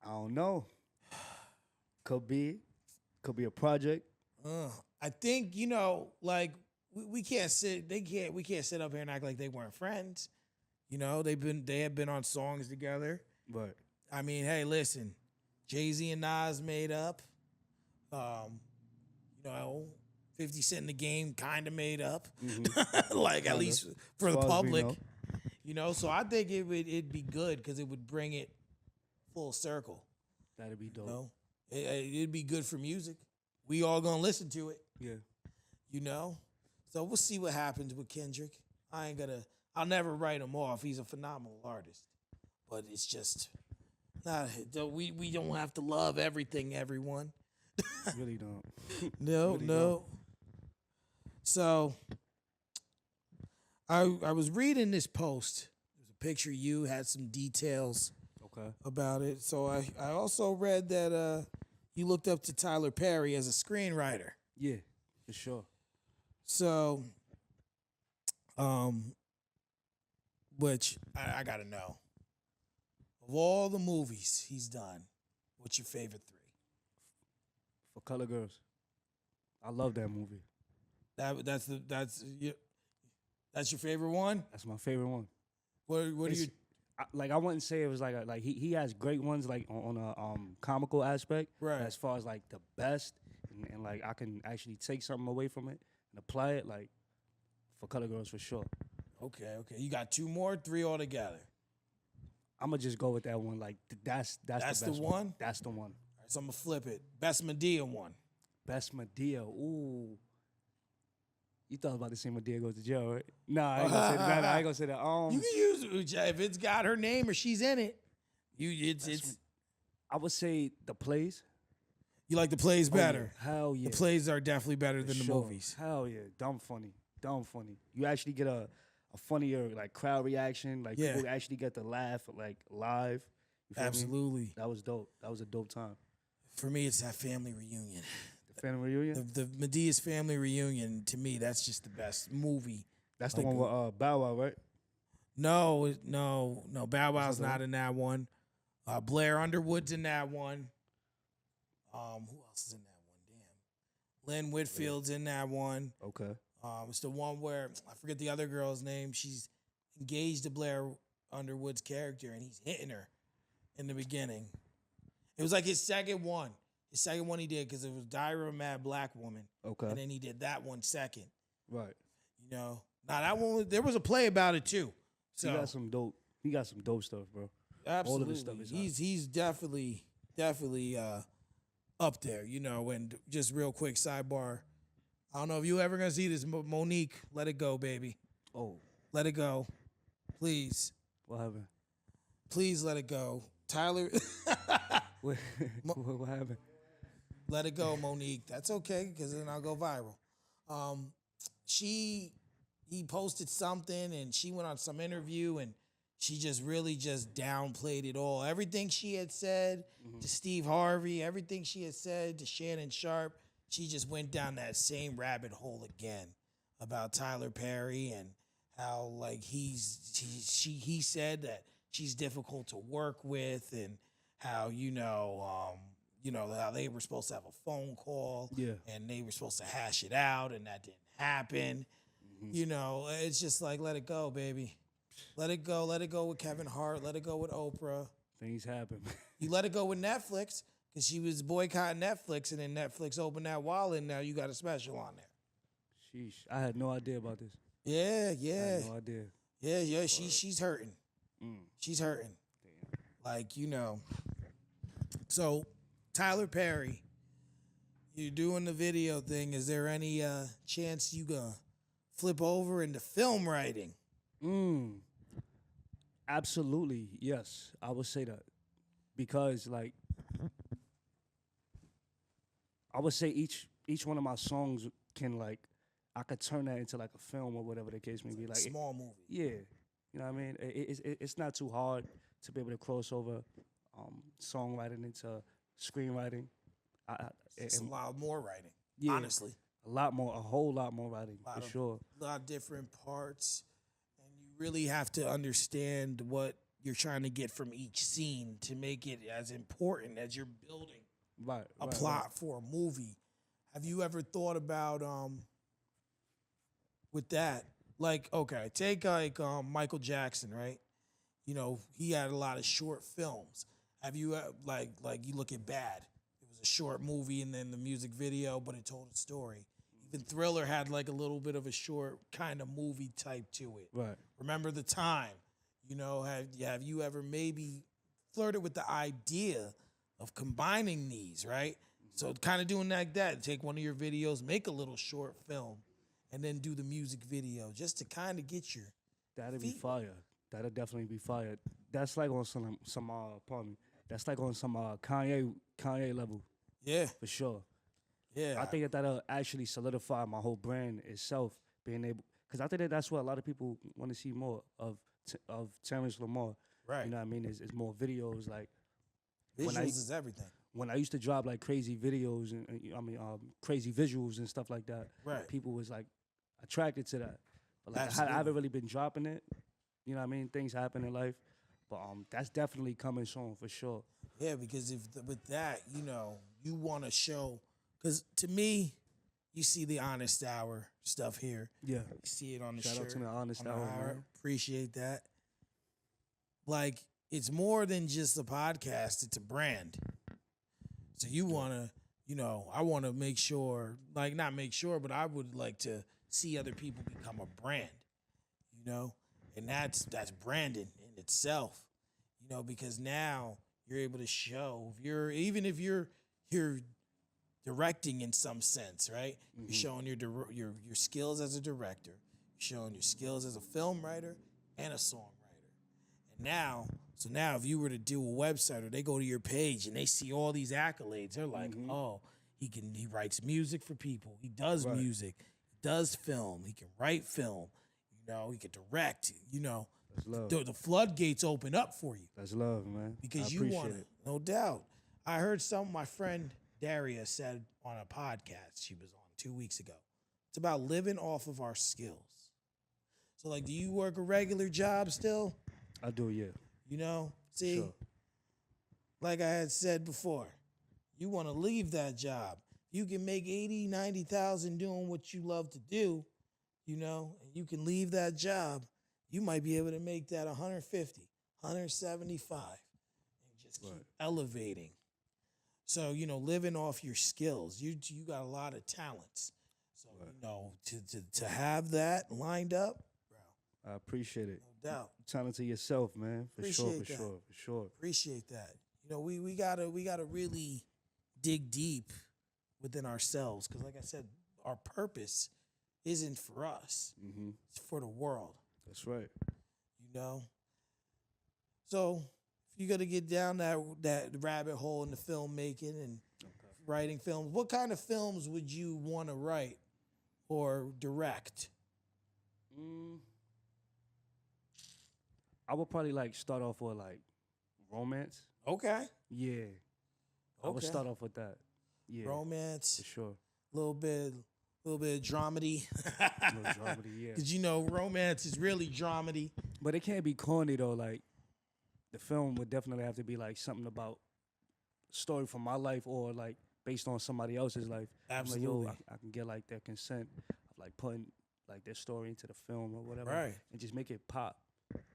I don't know. Could be a project. I think like we can't sit. We can't sit up here and act like they weren't friends. They have been on songs together. Right. I mean, hey, listen, Jay-Z and Nas made up. 50 Cent in the Game kind of made up, like at least for the public. So I think it'd be good because it would bring it full circle. That'd be dope. It'd be good for music. We all gonna listen to it. Yeah. So we'll see what happens with Kendrick. I'll never write him off. He's a phenomenal artist, but it's just not. We don't have to love everything, everyone. Really don't. No, Really no. don't. So I was reading this post. There's a picture of you, had some details about it. So I also read that you looked up to Tyler Perry as a screenwriter. Yeah, for sure. So which I gotta know. Of all the movies he's done, what's your favorite 3? For Color Girls. I love that movie. That's your favorite one? That's my favorite one. What do you I wouldn't say it was like he has great ones like on a comical aspect. Right. As far as like the best and like I can actually take something away from it and apply it like For Color Girls for sure. Okay. You got 2 more, 3 altogether. I'm gonna just go with that one. Like that's the best one? That's the one. All right, so I'm gonna flip it. Best Medea one. Best Medea. Ooh. You thought about the same Medea goes to jail, right? Nah, I ain't gonna say that. I ain't gonna say that. You can use if it's got her name or she's in it. It's. I would say the plays. You like the plays better? Yeah. Hell yeah. The plays are definitely better than the movies. Hell yeah. Dumb funny. You actually get a funnier like crowd reaction. Like people actually get to laugh like live. You feel Absolutely. Me? That was dope. That was a dope time. For me, it's that family reunion. The family reunion? The Medea's family reunion, to me, that's just the best movie. That's the one with Bow Wow, right? No. Bow Wow's not in that one. Blair Underwood's in that one. Who else is in that one? Damn. Lynn Whitfield's in that one. Okay. It's the one where, I forget the other girl's name. She's engaged to Blair Underwood's character, and he's hitting her in the beginning. It was like his second one. The second one he did because it was Diary of a Mad Black Woman. Okay. And then he did that one second. Right. Now that one, there was a play about it too. So he got some dope stuff, bro. Absolutely. All of this stuff is he's definitely up there, and just real quick sidebar. I don't know if you ever gonna see this, Monique, let it go, baby. Oh. Let it go. Please. What happened? Please let it go. Tyler. What happened? Let it go, Monique. That's okay, because then I'll go viral. He posted something, and she went on some interview, and she just really just downplayed it all. Everything she had said to Steve Harvey, everything she had said to Shannon Sharp, she just went down that same rabbit hole again about Tyler Perry and how like he said that she's difficult to work with, and how how they were supposed to have a phone call, and they were supposed to hash it out, and that didn't happen. It's just like, let it go, baby. Let it go with Kevin Hart. Let it go with Oprah. Things happen. You let it go with Netflix because she was boycotting Netflix, and then Netflix opened that wallet, and now you got a special on there. Sheesh, I had no idea about this. Yeah. I had no idea. Yeah. She's hurting. She's hurting. Damn. Like, So, Tyler Perry, you're doing the video thing. Is there any chance you gonna flip over into film writing? Absolutely, yes. I would say that. Because, like, I would say each one of my songs can, like, I could turn that into like a film or whatever the case may be. Like small movie. Yeah, you know what I mean. It's not too hard to be able to cross over songwriting into screenwriting. It's a lot more writing. Yeah, honestly, a whole lot more writing for sure. A lot of different parts, and you really have to understand what you're trying to get from each scene to make it as important as you're building a plot for a movie. Have you ever thought about with that? Like, okay, take like Michael Jackson, right? You know, he had a lot of short films. Have you like you look at Bad? It was a short movie and then the music video, but it told a story. Even Thriller had like a little bit of a short kind of movie type to it. Right. Remember the Time? You know, have you ever maybe flirted with the idea of combining these, right? So kind of doing like that. Take one of your videos, make a little short film, and then do the music video just to kind of get your That'd feet. be fire. That'll definitely be fire. That's like on some pardon me. That's like on some Kanye level. Yeah. For sure. Yeah. I think that'll actually solidify my whole brand itself, being able, because I think that's what a lot of people want to see more of Terrance Lamar. Right. You know what I mean? It's more videos like. Visuals is everything. When I used to drop like crazy videos and crazy visuals and stuff like that, right? People was like attracted to that. But like I haven't really been dropping it. You know what I mean? Things happen in life, but that's definitely coming soon for sure. Yeah, because with that, you know, you want to show. Because to me, you see the Honest Hour stuff here. Yeah, you see it on the shirt. Shout out to the Honest Hour. Man. Appreciate that. Like, it's more than just a podcast; it's a brand. So you want to, you know, I want to make sure, like not make sure, but I would like to see other people become a brand, you know, and that's branding in itself, you know, because now you're able to show if you're directing in some sense, right? Mm-hmm. You're showing your skills as a director, you're showing your skills as a film writer and a songwriter, and now. So now if you were to do a website or they go to your page and they see all these accolades, they're like, oh, he writes music for people. He does music. He does film. He can write film. You know, he can direct. You know, that's love. The floodgates open up for you. That's love, man. Because you want it. No doubt. I heard my friend Daria said on a podcast she was on 2 weeks ago. It's about living off of our skills. So like, do you work a regular job still? I do, yeah. You know, see, sure. Like I had said before, you want to leave that job. You can make 80, 90,000 doing what you love to do, you know, and you can leave that job. You might be able to make that 150, 175, and just keep elevating. So, you know, living off your skills, you got a lot of talents. So, you know, to have that lined up, bro. I appreciate it. No doubt. Talented yourself, man. For sure. Appreciate that. You know, we gotta really dig deep within ourselves because, like I said, our purpose isn't for us; it's for the world. That's right. You know. So, if you got to get down that rabbit hole in the filmmaking and writing films, what kind of films would you want to write or direct? I would probably like start off with like romance. Okay. Yeah. I would start off with that. Yeah. Romance. For sure. A little bit of dramedy. A little dramedy, yeah. Because, you know, romance is really dramedy. But it can't be corny, though. Like, the film would definitely have to be like something about a story from my life or like based on somebody else's life. Absolutely. I'm like, yo, I can get like their consent of like putting like their story into the film or whatever. Right. And just make it pop.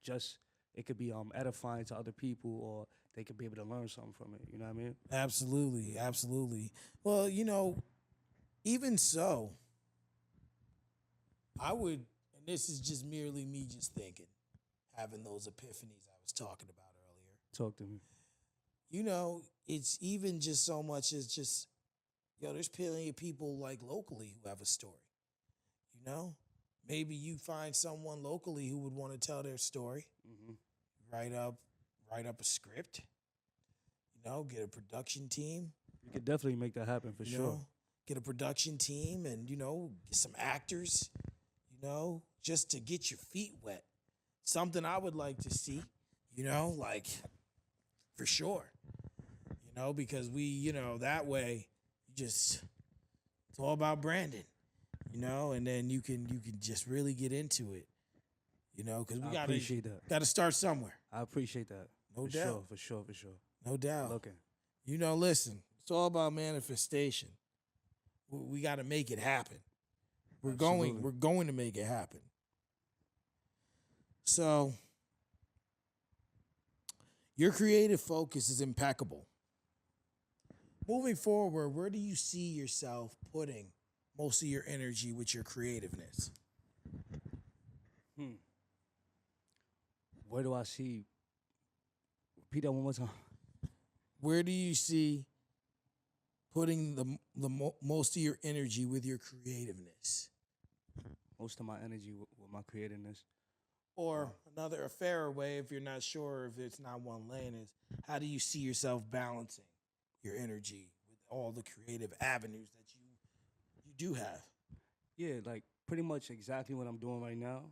Just, it could be edifying to other people or they could be able to learn something from it. You know what I mean? Absolutely. Absolutely. Well, you know, even so, I would, and this is just merely me just thinking, having those epiphanies I was talking about earlier. Talk to me. You know, it's even just so much as just, yo, there's plenty of people like locally who have a story. You know? Maybe you find someone locally who would want to tell their story. Write up a script. You know, get a production team. You could definitely make that happen for sure. get a production team and, you know, get some actors, you know, just to get your feet wet. Something I would like to see, you know, like for sure, you know, because we, you know, that way it's all about branding, you know, and then you can just really get into it, you know, because we got to start somewhere. I appreciate that. No doubt. For sure. No doubt. Looking. You know, listen, it's all about manifestation. We got to make it happen. We're going to make it happen. So, your creative focus is impeccable. Moving forward, where do you see yourself putting most of your energy with your creativeness? Where do I see? Repeat that one more time. Where do you see putting the most of your energy with your creativeness? Most of my energy with my creativeness. Or a fairer way, if you're not sure if it's not one lane, is how do you see yourself balancing your energy with all the creative avenues that you do have? Yeah, like pretty much exactly what I'm doing right now.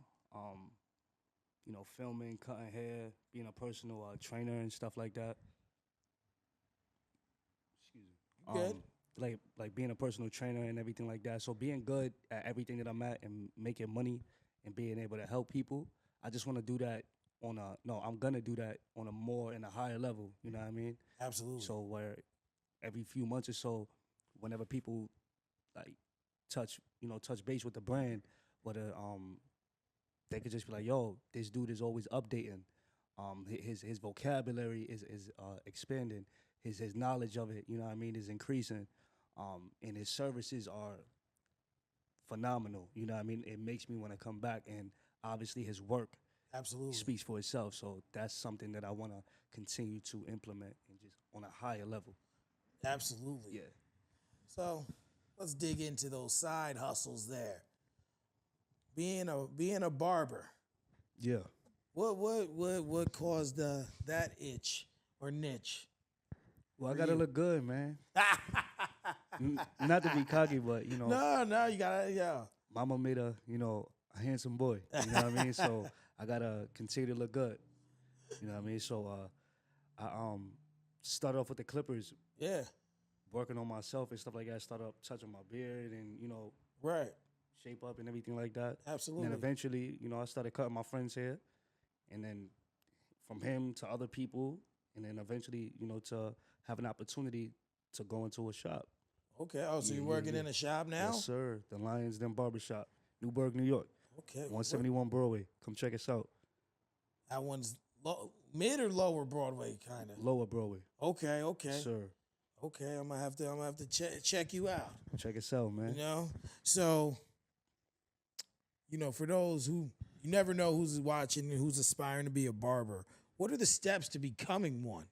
You know, filming, cutting hair, being a personal trainer and stuff like that. Excuse me. Good. Like being a personal trainer and everything like that. So being good at everything that I'm at and making money and being able to help people. I just want to do that I'm going to do that on a higher level. You know what I mean? Absolutely. So where every few months or so, whenever people like touch base with the brand, whether they could just be like, yo, this dude is always updating. His vocabulary is expanding. His knowledge of it, you know what I mean, is increasing. And his services are phenomenal. You know what I mean? It makes me want to come back, and obviously his work absolutely speaks for itself. So that's something that I want to continue to implement and just on a higher level. Absolutely. Yeah. So let's dig into those side hustles there. Being a barber. Yeah. What caused that itch or niche? Well, I gotta look good, man. Not to be cocky, but you know. No, you gotta, yeah. Mama made a handsome boy. You know what I mean? So I gotta continue to look good. You know what I mean? So I started off with the clippers. Yeah. Working on myself and stuff like that. Started up touching my beard and right. shape up and everything like that. Absolutely. And then eventually, I started cutting my friend's hair, and then from him to other people, and then eventually, to have an opportunity to go into a shop. Okay. Oh, so you're working in a shop now? Yes, sir. The Lions Den Barbershop, Newburgh, New York. Okay. 171 Broadway. Come check us out. That one's mid or lower Broadway, kind of? Lower Broadway. Okay. Yes, sir. Okay, I'm gonna have to check you out. Check us out, man. So, for those who you never know who's watching and who's aspiring to be a barber, what are the steps to becoming one?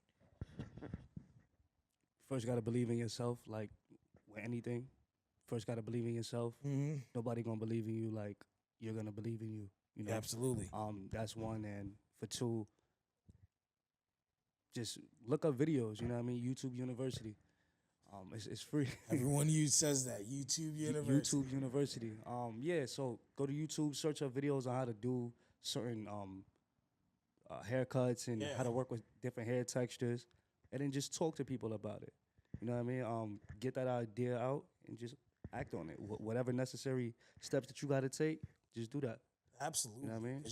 First, you gotta believe in yourself, like with anything. First, gotta believe in yourself. Mm-hmm. Nobody gonna believe in you like you're gonna believe in you. Absolutely. That's one, and for two, just look up videos. You know what I mean? YouTube University. It's free. Everyone says that YouTube University. YouTube University. Yeah. So go to YouTube, search up videos on how to do certain haircuts and how to work with different hair textures, and then just talk to people about it. You know what I mean? Get that idea out and just act on it. Whatever necessary steps that you got to take, just do that. Absolutely. You know what I mean?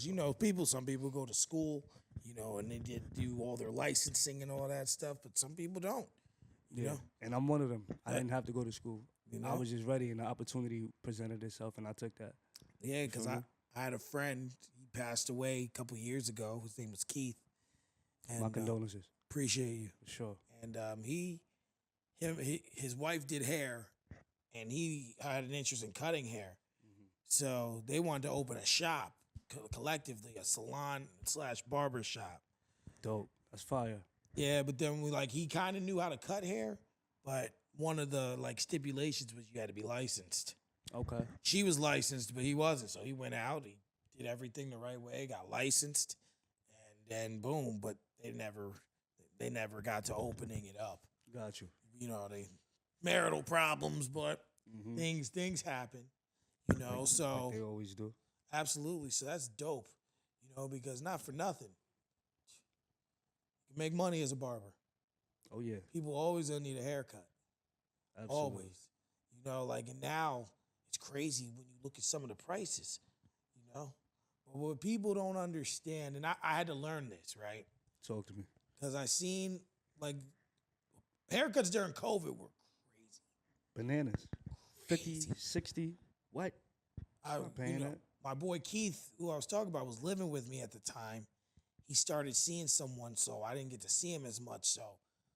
Because some people go to school, and they do all their licensing and all that stuff, but some people don't. You know? And I'm one of them. I didn't have to go to school. I was just ready, and the opportunity presented itself, and I took that. Yeah, because I had a friend. He passed away a couple years ago. His name was Keith. And, my condolences. Appreciate you. For sure. And his wife did hair, and he had an interest in cutting hair. Mm-hmm. So they wanted to open a shop, collectively, a salon/barber shop. Dope. That's fire. Yeah, but then he kind of knew how to cut hair, but one of the stipulations was you had to be licensed. Okay. She was licensed, but he wasn't. So he went out, he did everything the right way, got licensed, and then boom. But they never got to opening it up. Got you. They marital problems, but Things happen, you know. So like they always do. absolutely. So that's dope, you know, because not for nothing, you can make money as a barber. Oh yeah, People always gonna need a haircut. absolutely. Always, you know. Like, and now it's crazy when you look at some of the prices, you know. But what people don't understand, and I had to learn this, right? Talk to me. Because I seen like haircuts during COVID were crazy. Bananas. 50, Crazy. 60. What? I'm not paying that. My boy Keith, who I was talking about, was living with me at the time. He started seeing someone, so I didn't get to see him as much. So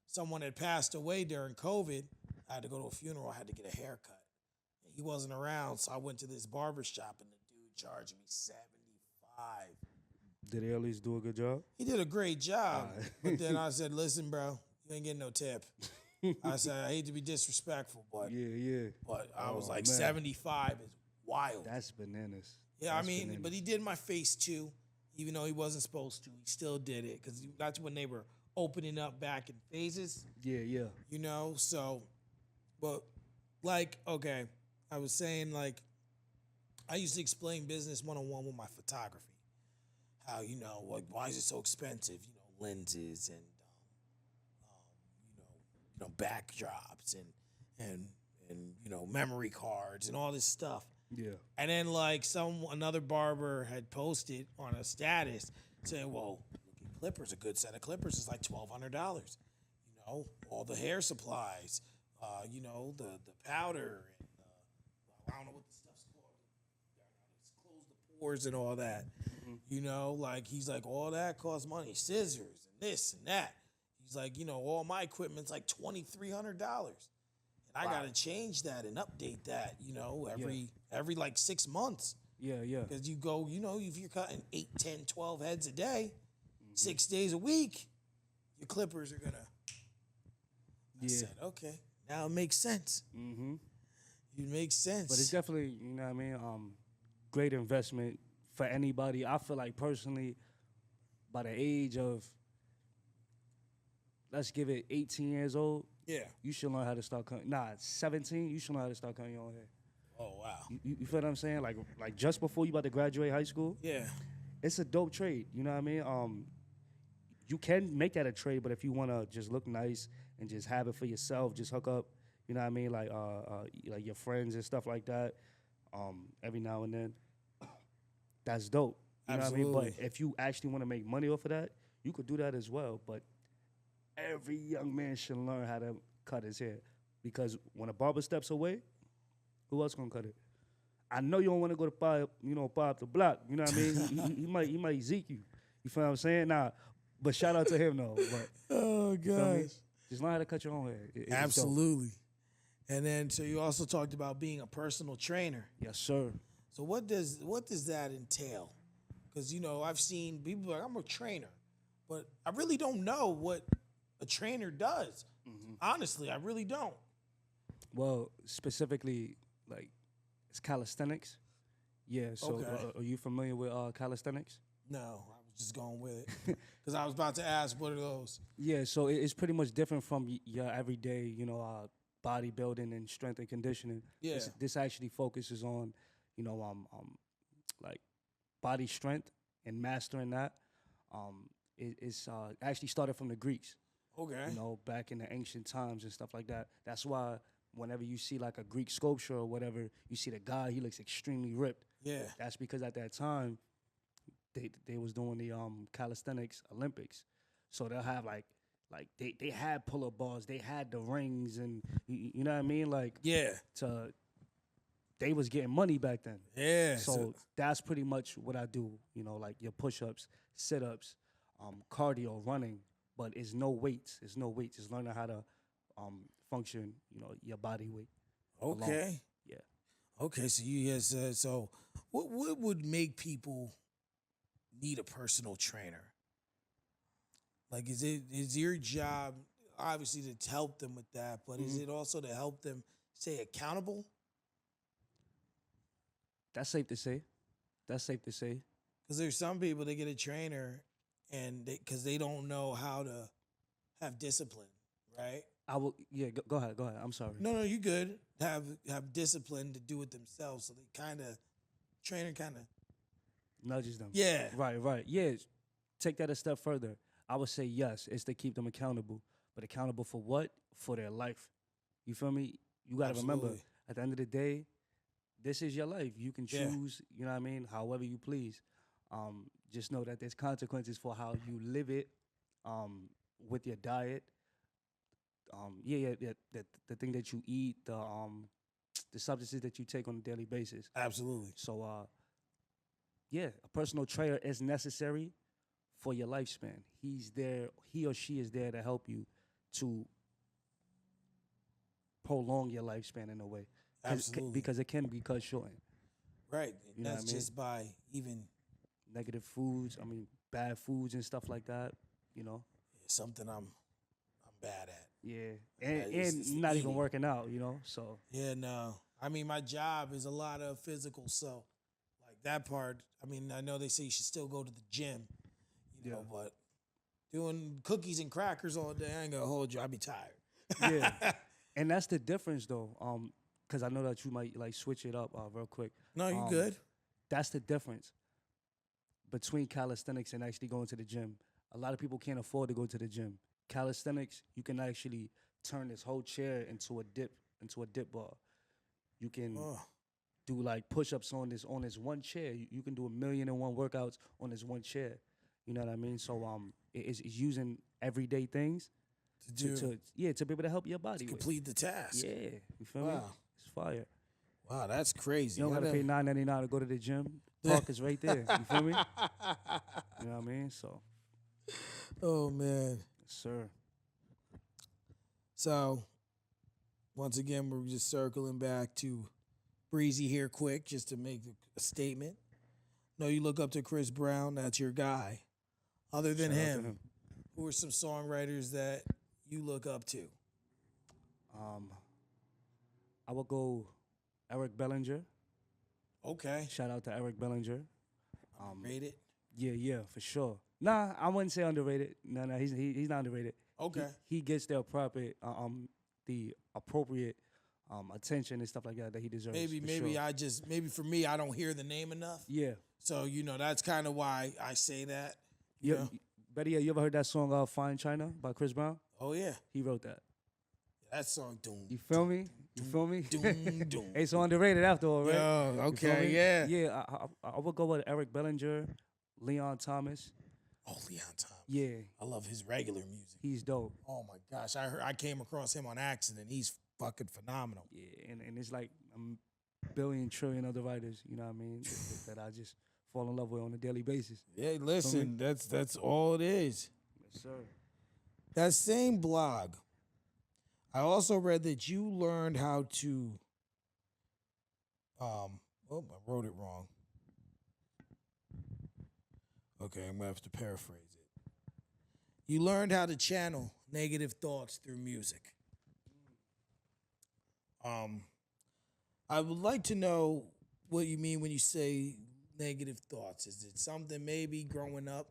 someone had passed away during COVID. I had to go to a funeral. I had to get a haircut. He wasn't around, so I went to this barber shop, and the dude charged me $75. Did he at least do a good job? He did a great job. But then I said, listen, bro, you ain't getting no tip. I said, I hate to be disrespectful, but yeah. But I was like, man. 75 is wild. That's bananas. Yeah, That's I mean, bananas. but he did my face too, even though he wasn't supposed to. He still did it because that's when they were opening up back in phases. Yeah. You know, so, but like, okay, I was saying, like, I used to explain business 101 with my photography. How, you know, like, why is it so expensive? You know, lenses and you know, backdrops and you know, memory cards and all this stuff. Yeah. And then like another barber had posted on a status saying, well, look at clippers, a good set of clippers is like $1,200. You know, all the hair supplies, you know, the powder and I don't know what the stuff's called. Close the pores and all that. You know, like he's like, all that costs money, scissors and this and that. He's like, you know, all my equipment's like $2,300. And I gotta change that and update that, you know, every like 6 months. Yeah. Because you go, you know, if you're cutting 8, 10, 12 heads a day, 6 days a week, your clippers are gonna. I said, okay, now it makes sense. It makes sense. But it's definitely, you know what I mean, great investment for anybody. I feel like personally, by the age of, let's give it 18 years old, you should learn how to start cutting. 17, you should learn how to start cutting your own hair. Oh, wow. You feel what I'm saying? Like just before you about to graduate high school? Yeah. It's a dope trade, you know what I mean? You can make that a trade, but if you want to just look nice and just have it for yourself, just hook up, you know what I mean, like your friends and stuff like that, every now and then, that's dope. You Absolutely. know what I mean? But if you actually want to make money off of that, you could do that as well. But every young man should learn how to cut his hair, because when a barber steps away, who else gonna cut it? I know you don't want to go to buy up the block. You know what I mean? he might zeke you. You feel what I'm saying? But shout out to him though. But oh gosh, just learn how to cut your own hair. Absolutely. And then so you also talked about being a personal trainer. Yes, sir. So what does that entail? Because you know I've seen people like, I'm a trainer, but I really don't know what a trainer does. Honestly, I really don't. Well, specifically, like, it's calisthenics. Yeah, so Okay. Are you familiar with calisthenics? No, I was just going with it. Because I was about to ask, what are those? Yeah, so it's pretty much different from your everyday, bodybuilding and strength and conditioning. Yeah. This actually focuses on, like, body strength and mastering that. It's actually started from the Greeks. Okay. Back in the ancient times and stuff like that. That's why whenever you see like a Greek sculpture or whatever, you see the guy, he looks extremely ripped. Yeah. That's because at that time, they was doing the calisthenics Olympics. So they'll have like they had pull-up bars, they had the rings, and you know what I mean? Like, yeah. They was getting money back then. Yeah. So that's pretty much what I do, like your push-ups, sit-ups, cardio, running. But it's no weights. It's no weights. It's learning how to function, your body weight. Okay. Alone. Yeah. Okay, so so what would make people need a personal trainer? Like, is your job obviously to help them with that, but is it also to help them stay accountable? That's safe to say. Because there's some people, they get a trainer and because they don't know how to have discipline, right? I will. Yeah. Go ahead. I'm sorry. No, you good. have discipline to do it themselves. So they trainer kind of nudges them. Yeah. Right. Yeah. Take that a step further. I would say yes, it's to keep them accountable. But accountable for what? For their life. You feel me? You got to remember, at the end of the day, this is your life. You can choose, you know what I mean, however you please. Just know that there's consequences for how you live it with your diet. The thing that you eat, the substances that you take on a daily basis. Absolutely. So, a personal trainer is necessary for your lifespan. He or she is there to help you to prolong your lifespan in a way. Absolutely. Because it can be cut short. Right. You know that's what I mean? just by even negative foods, bad foods and stuff like that, you know. Something I'm bad at. Yeah. And not even working out, you know. So yeah, no. My job is a lot of physical, so like that part, I know they say you should still go to the gym, you know, but doing cookies and crackers all day, I ain't gonna hold you. I'll be tired. Yeah. And that's the difference though. Because I know that you might like switch it up real quick. No, you good. That's the difference between calisthenics and actually going to the gym. A lot of people can't afford to go to the gym. Calisthenics, you can actually turn this whole chair into a dip bar. You can do like push-ups on this one chair. You can do 1,000,001 workouts on this one chair. You know what I mean? So it's using everyday things to be able to help your body complete the task. Yeah, you feel me? It's fire. Wow, that's crazy. You don't gotta pay $9.99 to go to the gym. Park is right there. You feel me? You know what I mean? So. Oh man. Yes, sir. So, once again, we're just circling back to Breezy here quick, just to make a statement. No, you look up to Chris Brown. That's your guy. Other than him, who are some songwriters that you look up to? I would go Eric Bellinger. Okay. Shout out to Eric Bellinger. Rated? Yeah, for sure. Nah, I wouldn't say underrated. No, he's not underrated. Okay. He gets the appropriate attention and stuff like that he deserves. Maybe for me, I don't hear the name enough. Yeah. So, that's kind of why I say that. Betty, you ever heard that song Fine China by Chris Brown? Oh, yeah. He wrote that. That song, You feel me? Doom. Hey, so underrated after all, right? Yo, okay, yeah. Yeah, I would go with Eric Bellinger, Leon Thomas. Oh, Leon Thomas. Yeah. I love his regular music. He's dope. Oh, my gosh. I came across him on accident. He's fucking phenomenal. Yeah, and it's like a billion, trillion other writers, you know what I mean, that I just fall in love with on a daily basis. Yeah, listen, that's all it is. Yes, sir. That same blog, I also read that you learned how to, I wrote it wrong. Okay, I'm going to have to paraphrase it. You learned how to channel negative thoughts through music. I would like to know what you mean when you say negative thoughts. Is it something maybe growing up,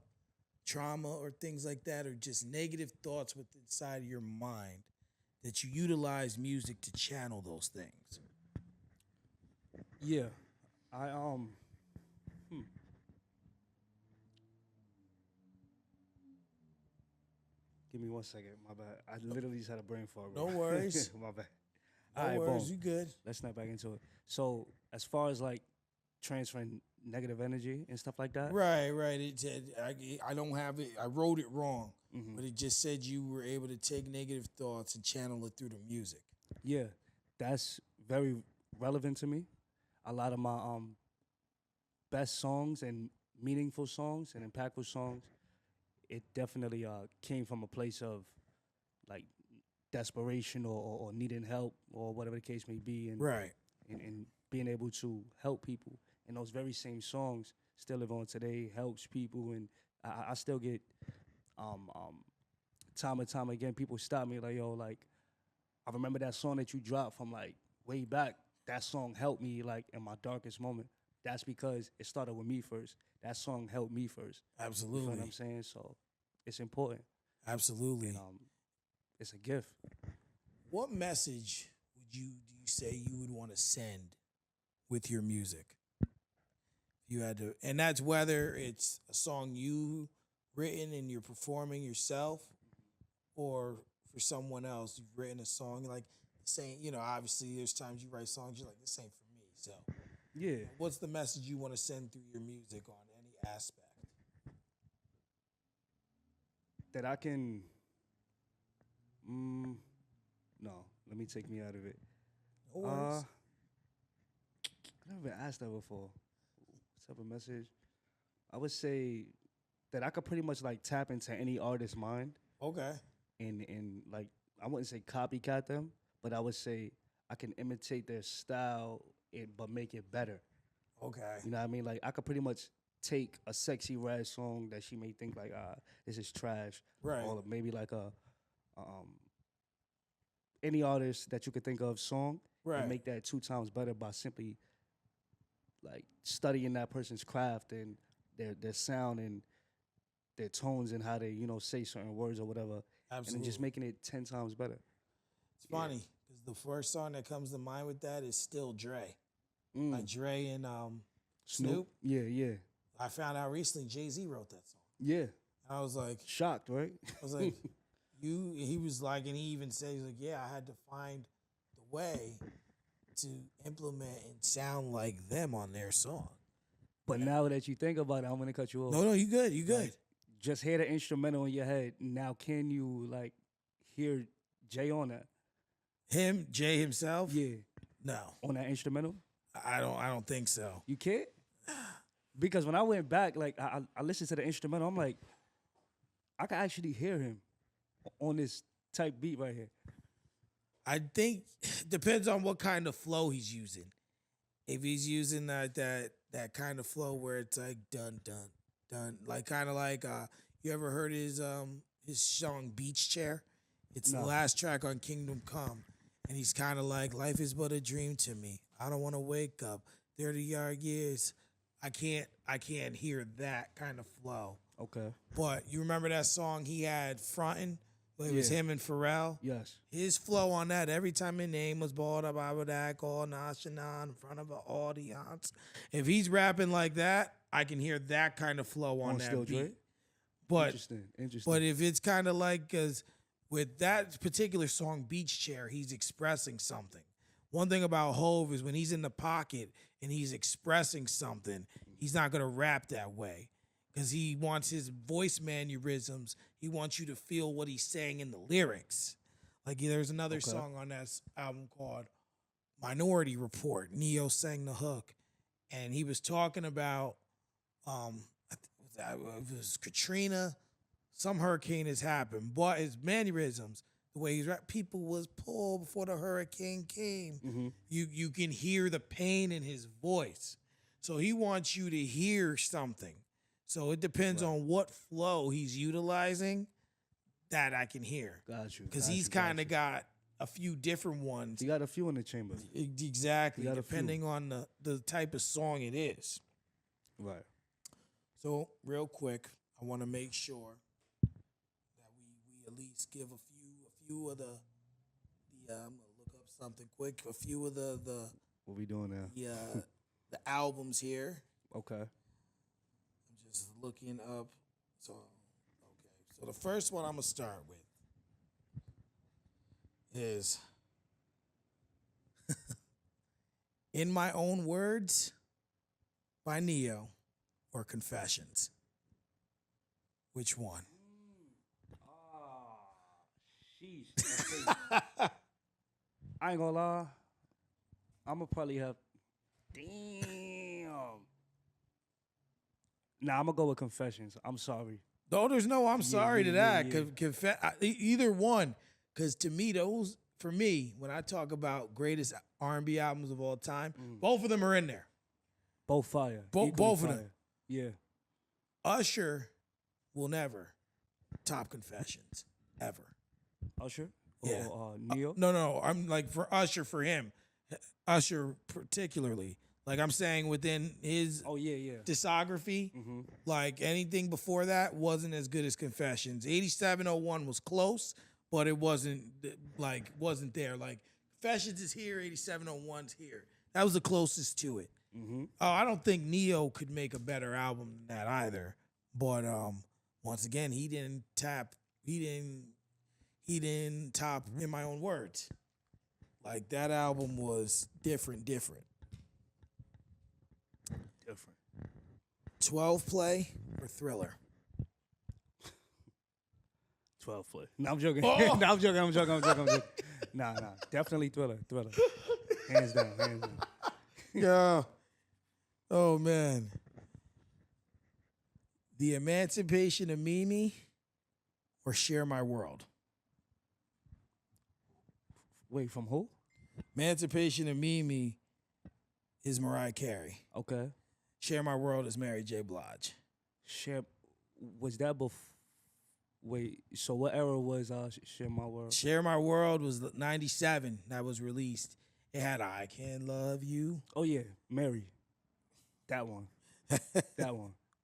trauma or things like that, or just negative thoughts within inside of your mind that you utilize music to channel those things? Yeah. Give me 1 second. My bad. I literally just had a brain fart. No worries. My bad. No worries. You good. Let's snap back into it. So as far as like transferring negative energy and stuff like that. Right. It said, I don't have it. I wrote it wrong, but it just said you were able to take negative thoughts and channel it through the music. Yeah, that's very relevant to me. A lot of my best songs and meaningful songs and impactful songs, it definitely came from a place of like desperation or needing help or whatever the case may be, and and being able to help people. And those very same songs still live on today, helps people, and I still get time and time again people stop me like, yo, like I remember that song that you dropped from like way back. That song helped me like in my darkest moment. That's because it started with me first. That song helped me first. Absolutely. You know what I'm saying? So it's important. Absolutely. And, it's a gift. What message do you say you would want to send with your music? You had to, and that's whether it's a song you written and you're performing yourself, or for someone else you've written a song like saying, obviously there's times you write songs you're like, this ain't for me. So yeah, what's the message you want to send through your music on any aspect? that I can. No, let me take me out of it. No worries. I never been asked that before. What type of message? I would say that I could pretty much like tap into any artist's mind. Okay. And like I wouldn't say copycat them, but I would say I can imitate their style but make it better. Okay. You know what I mean? Like I could pretty much take a Sexy Red song that she may think like, this is trash. Right. Or maybe like a any artist that you could think of song, Right. and make that 2 times better by simply like studying that person's craft and their sound and their tones and how they, say certain words or whatever. Absolutely. And then just making it 10 times better. It's funny because the first song that comes to mind with that is still Dre. Like Dre and Snoop. Yeah. I found out recently Jay-Z wrote that song. Yeah. And I was like, shocked, right? I was like, he was like, and he even said, he's like, yeah, I had to find the way to implement and sound like them on their song. But now that you think about it, I'm going to cut you off. No, you good. You good. Like, just hear the instrumental in your head. Now, can you, like, hear Jay on that? Him, Jay himself? Yeah. No. On that instrumental? I don't think so. You can't? Because when I went back, like, I listened to the instrumental, I'm like, I can actually hear him on this type beat right here. I think depends on what kind of flow he's using. If he's using that kind of flow where it's like dun dun dun, like kind of like you ever heard his song Beach Chair? It's the last track on Kingdom Come, and he's kind of like, life is but a dream to me. I don't want to wake up 30-yard years. I can't hear that kind of flow. Okay. But you remember that song he had frontin'? It was him and Pharrell. Yes. His flow on that, every time my name was brought up, I would act all nonchalant in front of an audience. If he's rapping like that, I can hear that kind of flow on that Still beat. Dre? But Interesting. But if it's kind of like, because with that particular song, Beach Chair, he's expressing something. One thing about Hove is when he's in the pocket and he's expressing something, he's not going to rap that way. Because he wants his voice mannerisms. He wants you to feel what he's saying in the lyrics. Like there's another song on that album called Minority Report. Neo sang the hook. And he was talking about, it was Katrina. Some hurricane has happened. But his mannerisms, the way he's rap, people was poor before the hurricane came. Mm-hmm. You can hear the pain in his voice. So he wants you to hear something. So it depends on what flow he's utilizing that I can hear. Got you. Because he's kind of got a few different ones. He got a few in the chamber. Exactly. Depending on the type of song it is. Right. So real quick, I want to make sure that we at least give a few of the I'm going to look up something quick. A few of the what we doing now? The albums here. Okay. Just looking up. So the first one I'm gonna start with is In My Own Words by Neo or Confessions. Which one? Sheesh. I ain't gonna lie. I'm gonna probably have. Damn. Nah, I'm gonna go with Confessions. I'm sorry. No, there's no I'm sorry to that. Yeah. Either one. Because to me, those, for me, when I talk about greatest R&B albums of all time, both of them are in there. Both fire. Both of them. Yeah. Usher will never top Confessions, ever. Usher? Yeah. Or Neo? No. I'm like for Usher, for him. Usher particularly. Like I'm saying within his discography, like anything before that wasn't as good as Confessions. 8701 was close, but it wasn't there. Like Confessions is here, 8701's here. That was the closest to it. Mm-hmm. I don't think Neo could make a better album than that either. But once again, he didn't top In My Own Words. Like, that album was different. 12 Play or Thriller? 12 Play. No, I'm joking. Oh. No, I'm joking. Nah. Definitely Thriller. Hands down. Yeah. Oh, man. The Emancipation of Mimi or Share My World? Wait, from who? Emancipation of Mimi is Mariah Carey. Okay. Share My World is Mary J. Blige. Was that before? Wait, so what era was Share My World? Share My World was 97 that was released. It had I Can Love You. Oh, yeah, Mary. That one.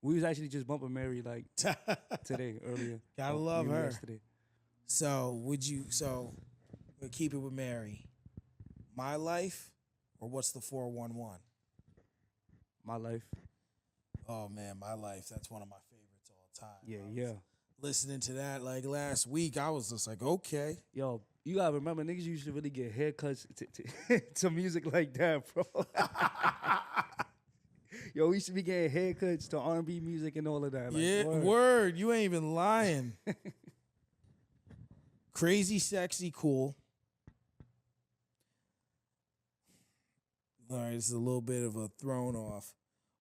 We was actually just bumping Mary like today, earlier. Gotta love her. Yesterday. So we'll keep it with Mary. My Life or what's the 411? My Life. Oh, man, My Life. That's one of my favorites all time. Yeah. Listening to that like last week, I was just like, okay. Yo, you gotta remember, niggas used to really get haircuts to music like that, bro. Yo, we used to be getting haircuts to R&B music and all of that. Like, Yeah, word. You ain't even lying. Crazy, Sexy, Cool. All right, this is a little bit of a thrown off.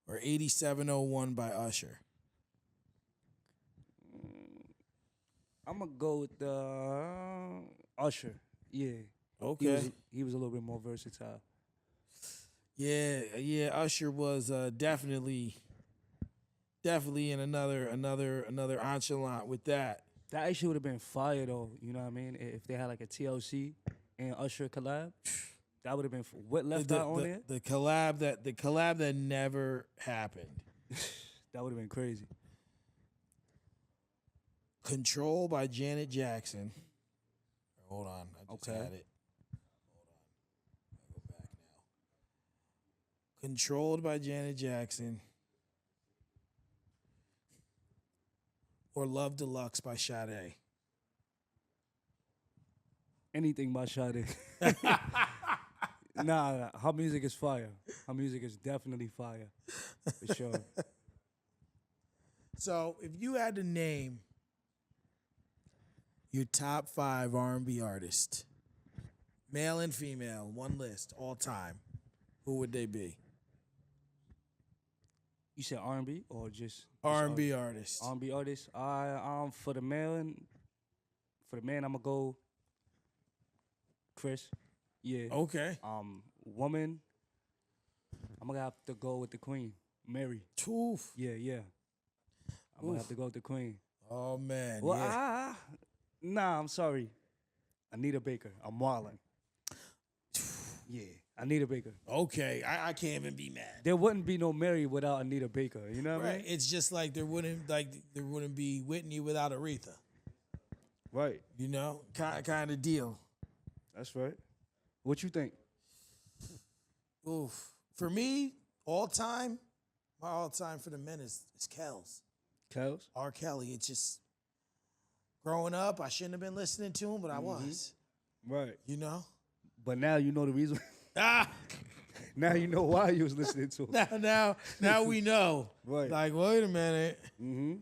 Or 8701 by Usher. I'm gonna go with Usher. Yeah. Okay. He was a little bit more versatile. Yeah. Usher was definitely in another enchilada with that. That actually would have been fire though. You know what I mean? If they had like a TLC and Usher collab, that would have been what left out on there. The collab that never happened. That would have been crazy. Control by Janet Jackson. Hold on, I just had it. Hold on, I go back now. Controlled by Janet Jackson. Or Love Deluxe by Sade. Anything by Sade. Nah, her music is fire. Her music is definitely fire, for sure. So, if you had to name your top 5 R&B artists, male and female, one list, all time, who would they be? You said R&B or just R&B artists? R&B artists. For the man, I'm gonna go Chris. Yeah. Okay. Woman, I'm gonna have to go with the Queen, Mary. Oof. Yeah. I'm gonna have to go with the Queen. Oh man. Well, yeah. Nah, I'm sorry. Anita Baker. I'm wildin'. Yeah, Anita Baker. Okay, I can't even be mad. There wouldn't be no Mary without Anita Baker. You know what I mean? It's just like there wouldn't be Whitney without Aretha. Right. You know, kind of deal. That's right. What you think? Oof. For me, my all time for the men is Kells. Kells? R. Kelly. It's just growing up, I shouldn't have been listening to him, but I was. Right. You know? But now you know the reason. Ah! Now you know why you was listening to him. Now we know. Right. Like, wait a minute. Mm-hmm.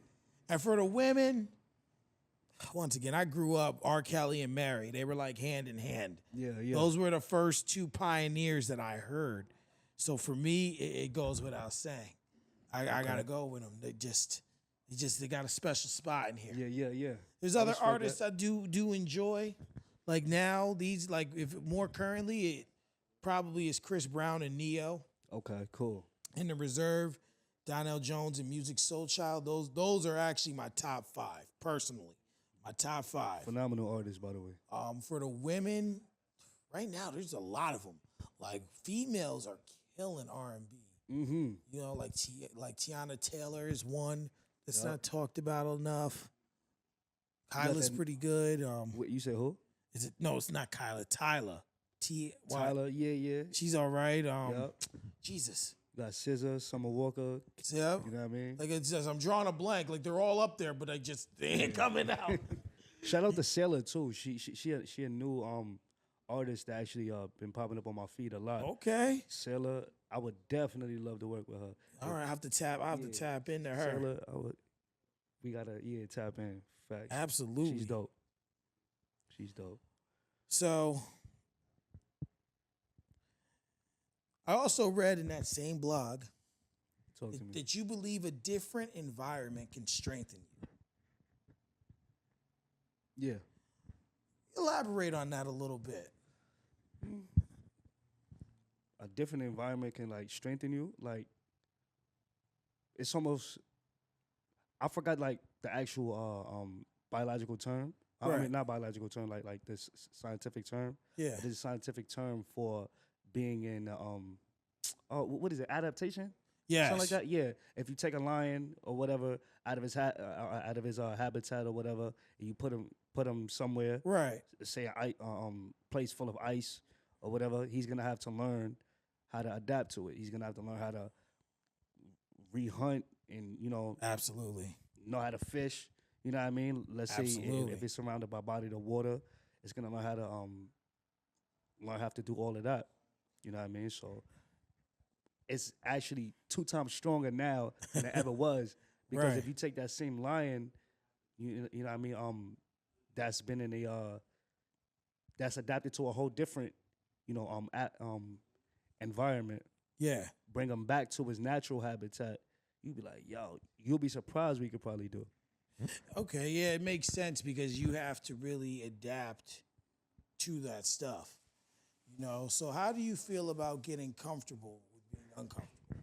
And for the women, once again, I grew up R. Kelly and Mary. They were like hand in hand. Yeah. Those were the first 2 pioneers that I heard. So for me, it goes without saying. I gotta go with them. They got a special spot in here. Yeah. There's other artists I do enjoy. Like now, if more currently, it probably is Chris Brown and Neo. Okay, cool. In the Reserve, Donnell Jones and Music Soul Child. Those are actually my top 5 personally. My top 5. Phenomenal artists, by the way. For the women, right now there's a lot of them. Like females are killing R&B. Mm-hmm. You know, like Tiana Taylor is one that's not talked about enough. Kyla's pretty good. You said who? No, it's not Kyla. Tyla. Tyler, yeah. She's all right. Yep. Jesus. Got Scissor, Summer Walker. Yep. You know what I mean? Like it says, I'm drawing a blank. Like they're all up there, but they ain't coming out. Shout out to Sailor too. She a new artist that actually been popping up on my feed a lot. Okay. Sailor, I would definitely love to work with her. All right, I have to tap into her. Sailor, we gotta tap in. Fact. Absolutely. She's dope. So I also read in that same blog that you believe a different environment can strengthen you. Yeah. Elaborate on that a little bit. A different environment can like strengthen you. Like it's almost, I forgot like the actual biological term. Right. I mean not biological term, like this scientific term. Yeah. There's a scientific term for being in what is it? Adaptation? Yes. Something like that. Yeah. If you take a lion or whatever out of his habitat or whatever, and you put him somewhere, right? Say a place full of ice or whatever, he's gonna have to learn how to adapt to it. He's gonna have to learn how to re-hunt and absolutely know how to fish. You know what I mean? Let's say if it's surrounded by bodies of water, it's gonna learn how to have to do all of that. You know what I mean? So it's actually 2 times stronger now than it ever was. Because right. if you take that same lion, you know what I mean, that's been in that's adapted to a whole different, environment. Yeah. Bring him back to his natural habitat. You'd be like, yo, you'll be surprised what you could probably do. Okay, yeah, it makes sense because you have to really adapt to that stuff. So how do you feel about getting comfortable with being uncomfortable?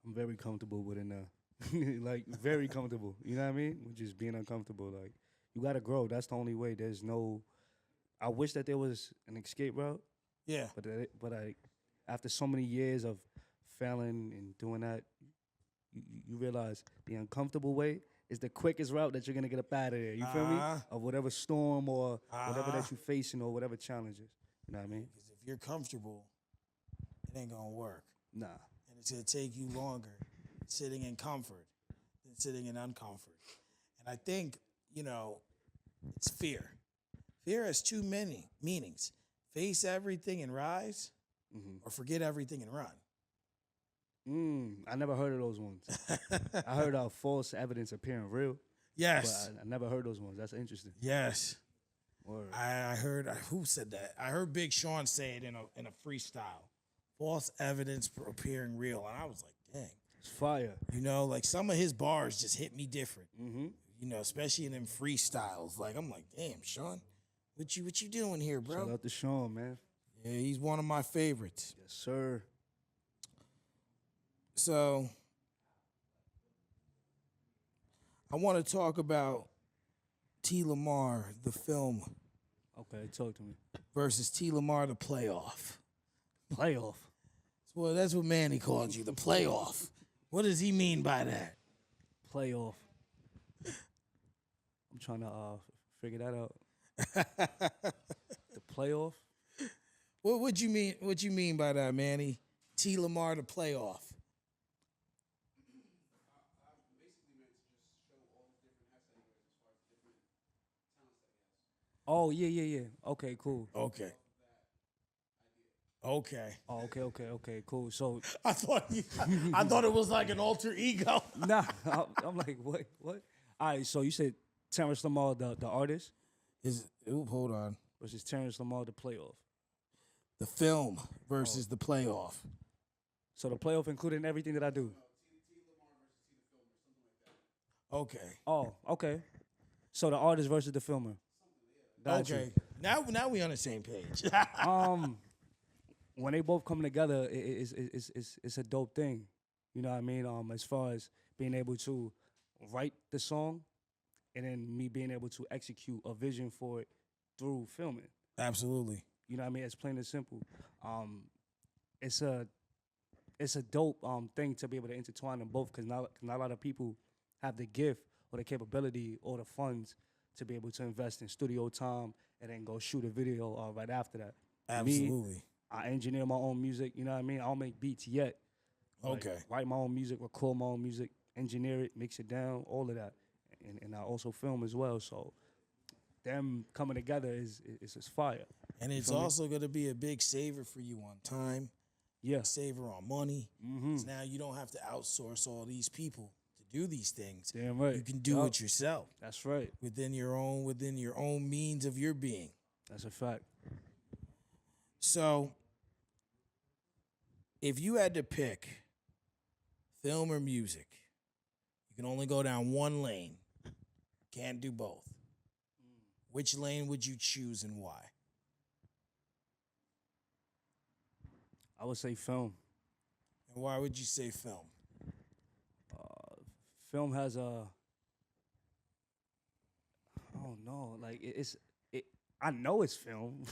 I'm very comfortable with it now. Like, very comfortable. You know what I mean? With just being uncomfortable. Like, you got to grow. That's the only way. There's no... I wish that there was an escape route. Yeah. But after so many years of failing and doing that, you realize the uncomfortable way is the quickest route that you're going to get up out of there. You feel me? Of whatever storm or whatever that you're facing or whatever challenges. You know what I mean? Because if you're comfortable, it ain't going to work. Nah. And it's going to take you longer sitting in comfort than sitting in uncomfort. And I think, it's fear. Fear has too many meanings. Face everything and rise, or forget everything and run. I never heard of those ones. I heard false evidence appearing real. Yes. But I never heard those ones. That's interesting. Yes. Word. I heard, who said that? I heard Big Sean say it in a freestyle. False evidence appearing real. And I was like, dang. It's fire. Like some of his bars just hit me different. Especially in them freestyles. Like, I'm like, damn, Sean, what you doing here, bro? Shout out to Sean, man. Yeah, he's one of my favorites. Yes, sir. So, I want to talk about T. Lamar, the film. Okay, talk to me. Versus T. Lamar, the playoff. Playoff? Well, that's what Manny called you, the playoff. What does he mean by that? Playoff. I'm trying to figure that out. The playoff? What you mean? What you mean by that, Manny? T. Lamar, the playoff. Oh, yeah. Okay, cool. Okay. Oh, okay, cool. So I thought it was like an alter ego. Nah, I'm like, what? All right, so you said Terrance Lamar, the artist? Hold on. Versus Terrance Lamar, the playoff. The film versus the playoff. So the playoff including everything that I do? Okay. Oh, okay. So the artist versus the filmer. Got okay. You. Now we on the same page. When they both come together, it's a dope thing. You know what I mean? As far as being able to write the song and then me being able to execute a vision for it through filming. Absolutely. You know what I mean? It's plain and simple. It's a dope thing to be able to intertwine them both because not a lot of people have the gift or the capability or the funds to be able to invest in studio time and then go shoot a video right after that. Absolutely. Me, I engineer my own music. You know what I mean? I don't make beats yet. Okay. Write my own music, record my own music, engineer it, mix it down, all of that, and I also film as well. So them coming together is fire. And it's also going to be a big saver for you on time. Yeah. Saver on money. Mm-hmm. 'Cause now you don't have to outsource all these people to do these things. Damn right. You can do it yourself. That's right. Within your own means of your being. That's a fact. So, if you had to pick film or music, you can only go down one lane. Can't do both. Which lane would you choose and why? I would say film. And why would you say film? Film has a, I don't know, like I know it's film.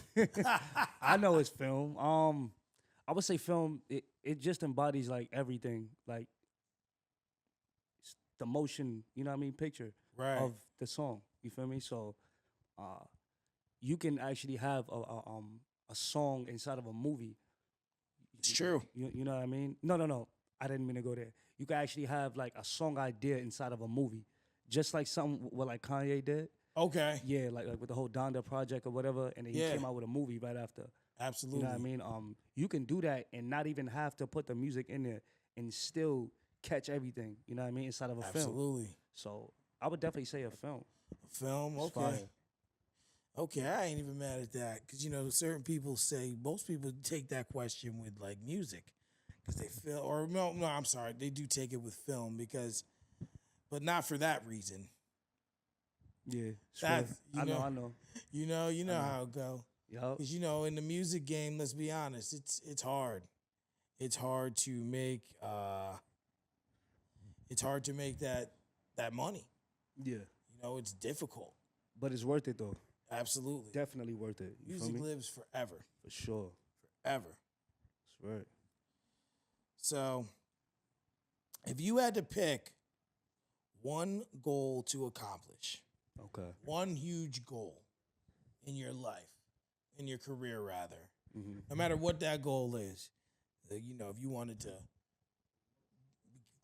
I know it's film. I would say film. It just embodies like everything, like the motion. You know what I mean? Picture of the song. You feel me? So, you can actually have a song inside of a movie. It's true. You know what I mean? No. I didn't mean to go there. You can actually have like a song idea inside of a movie, just like something what like Kanye did. Okay. Yeah, like with the whole Donda project or whatever, and then he came out with a movie right after. Absolutely. You know what I mean? You can do that and not even have to put the music in there and still catch everything. You know what I mean? Inside of a film. Absolutely. So I would definitely say a film. Film. It's Okay. fire. Okay, I ain't even mad at that because certain people say most people take that question with like music because they feel or no, I'm sorry, they do take it with film but not for that reason. Yeah, That, I know. You know how it go. Yup. Because in the music game, let's be honest, it's hard. It's hard to make that money. Yeah. It's difficult. But it's worth it though. Absolutely. Definitely worth it. You Music feel me? lives forever. For sure. Forever. That's right. So, if you had to pick one goal to accomplish, okay, one huge goal in your life, in your career rather, mm-hmm. no matter what that goal is, if you wanted to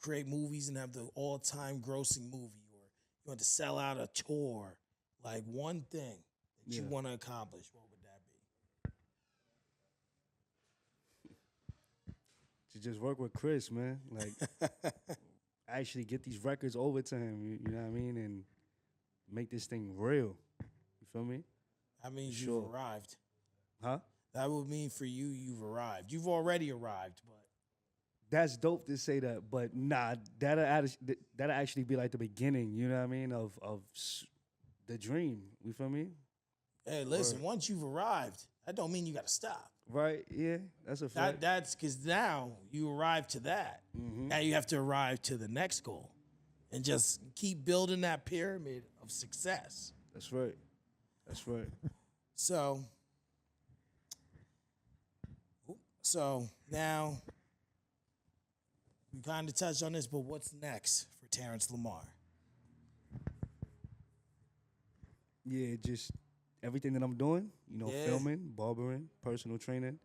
create movies and have the all-time grossing movie, or you want to sell out a tour, like one thing that you want to accomplish, what would that be? To just work with Chris, man. Like, actually get these records over to him, you know what I mean? And make this thing real. You feel me? That means you've arrived. Huh? That would mean for you, you've arrived. You've already arrived, but. That's dope to say that, but nah, that'll actually be like the beginning, you know what I mean, of the dream. You feel me? Hey, listen, once you've arrived, that don't mean you got to stop. Right, yeah, that's a fact. That's because now you arrive to that. Mm-hmm. Now you have to arrive to the next goal and just keep building that pyramid of success. That's right. That's right. So now we kind of touched on this, but what's next for Terrance Lamar? Yeah, just everything that I'm doing, filming, barbering, personal training,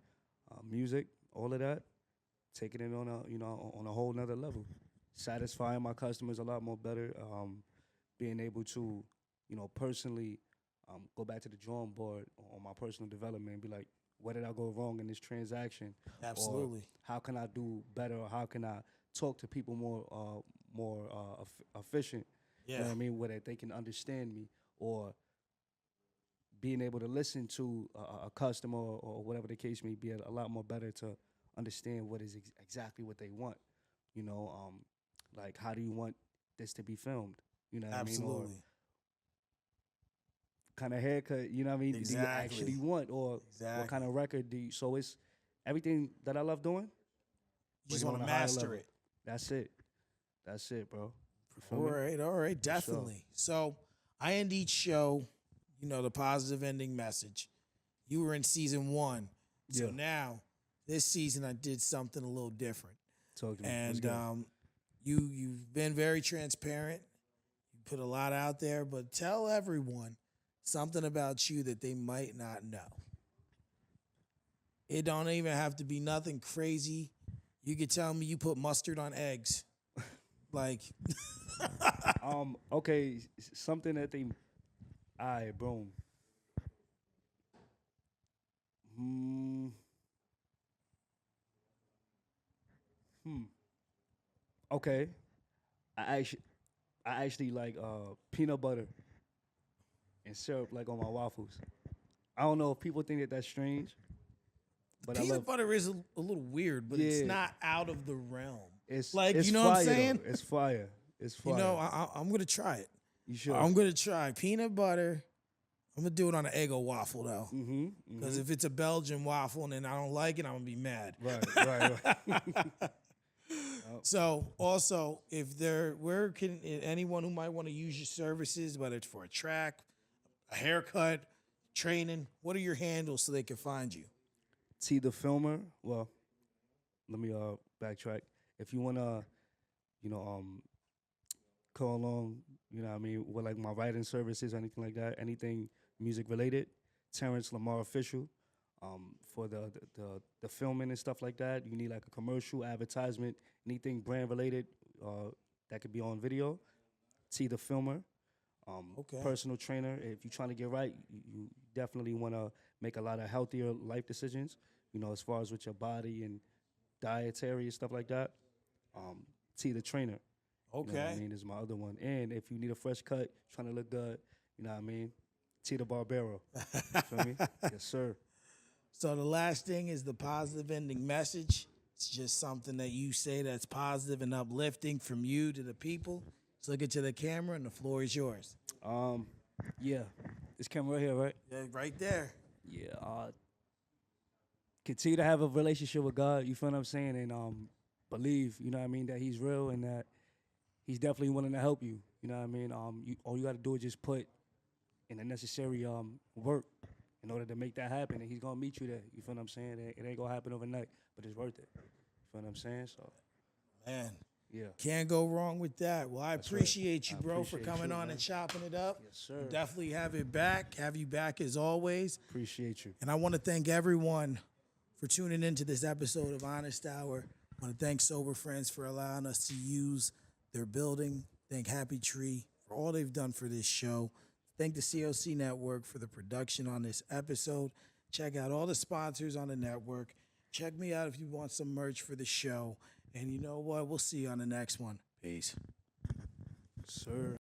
music, all of that, taking it on a whole nother level, satisfying my customers a lot more better, being able to, personally go back to the drawing board on my personal development and be like, where did I go wrong in this transaction? Absolutely. Or how can I do better? Or how can I talk to people more efficient? Yeah. You know what I mean? Where they can understand me, or being able to listen to a customer or whatever the case may be a lot more better to understand what is exactly what they want. Like how do you want this to be filmed? You know what Absolutely. I mean? Or kind of haircut, you know what I mean? Exactly. Do you actually want? Or what kind of record do you? So it's everything that I love doing. You just want to master it. That's it, bro. All right, definitely. So I end each show, the positive ending message. You were in season 1. So now, this season, I did something a little different. Talk to me. And you've been very transparent. You put a lot out there, but tell everyone something about you that they might not know. It don't even have to be nothing crazy. You could tell me you put mustard on eggs. Like okay, something that they boom. Okay. I actually I actually like peanut butter and syrup like on my waffles. I don't know if people think that that's strange, but peanut I love butter is a little weird, but it's not out of the realm. it's like it's you know fire, what I'm saying? Though. It's fire. It's fire. You know, I'm gonna try it. You should. I'm gonna try peanut butter. I'm gonna do it on an Eggo waffle though, because if it's a Belgian waffle and then I don't like it, I'm gonna be mad. Right. So also, where can anyone who might want to use your services, whether it's for a track, a haircut, training, what are your handles so they can find you? T the Filmer. Well, let me backtrack. If you wanna, call along, you know what I mean, with like my writing services or anything like that, anything music related, Terrance Lamar official. For the filming and stuff like that, you need like a commercial, advertisement, anything brand related that could be on video. T the Filmer. Personal trainer. If you're trying to get right, you definitely want to make a lot of healthier life decisions, as far as with your body and dietary and stuff like that. T the Trainer. Okay. You know what I mean, is my other one. And if you need a fresh cut, trying to look good, you know what I mean, T the Barbero. Feel me? Yes, sir. So the last thing is the positive ending message. It's just something that you say that's positive and uplifting from you to the people. So look into the camera and the floor is yours. Yeah. This camera right here, right? Yeah, right there. Yeah. Continue to have a relationship with God, you feel what I'm saying? And believe, you know what I mean, that he's real and that he's definitely willing to help you. You know what I mean? All you got to do is just put in the necessary work in order to make that happen, and he's gonna meet you there. You feel what I'm saying? It ain't gonna happen overnight, but it's worth it. You feel what I'm saying? So, man, yeah, can't go wrong with that. Well, I appreciate you, bro, for coming on man. and chopping it up. Yes, sir. We'll definitely have you back as always. Appreciate you. And I want to thank everyone for tuning into this episode of Honest Hour. I want to thank Sober Friends for allowing us to use their building. Thank Happy Tree for all they've done for this show. Thank the COC Network for the production on this episode. Check out all the sponsors on the network. Check me out if you want some merch for the show. And you know what? We'll see you on the next one. Peace. Sir.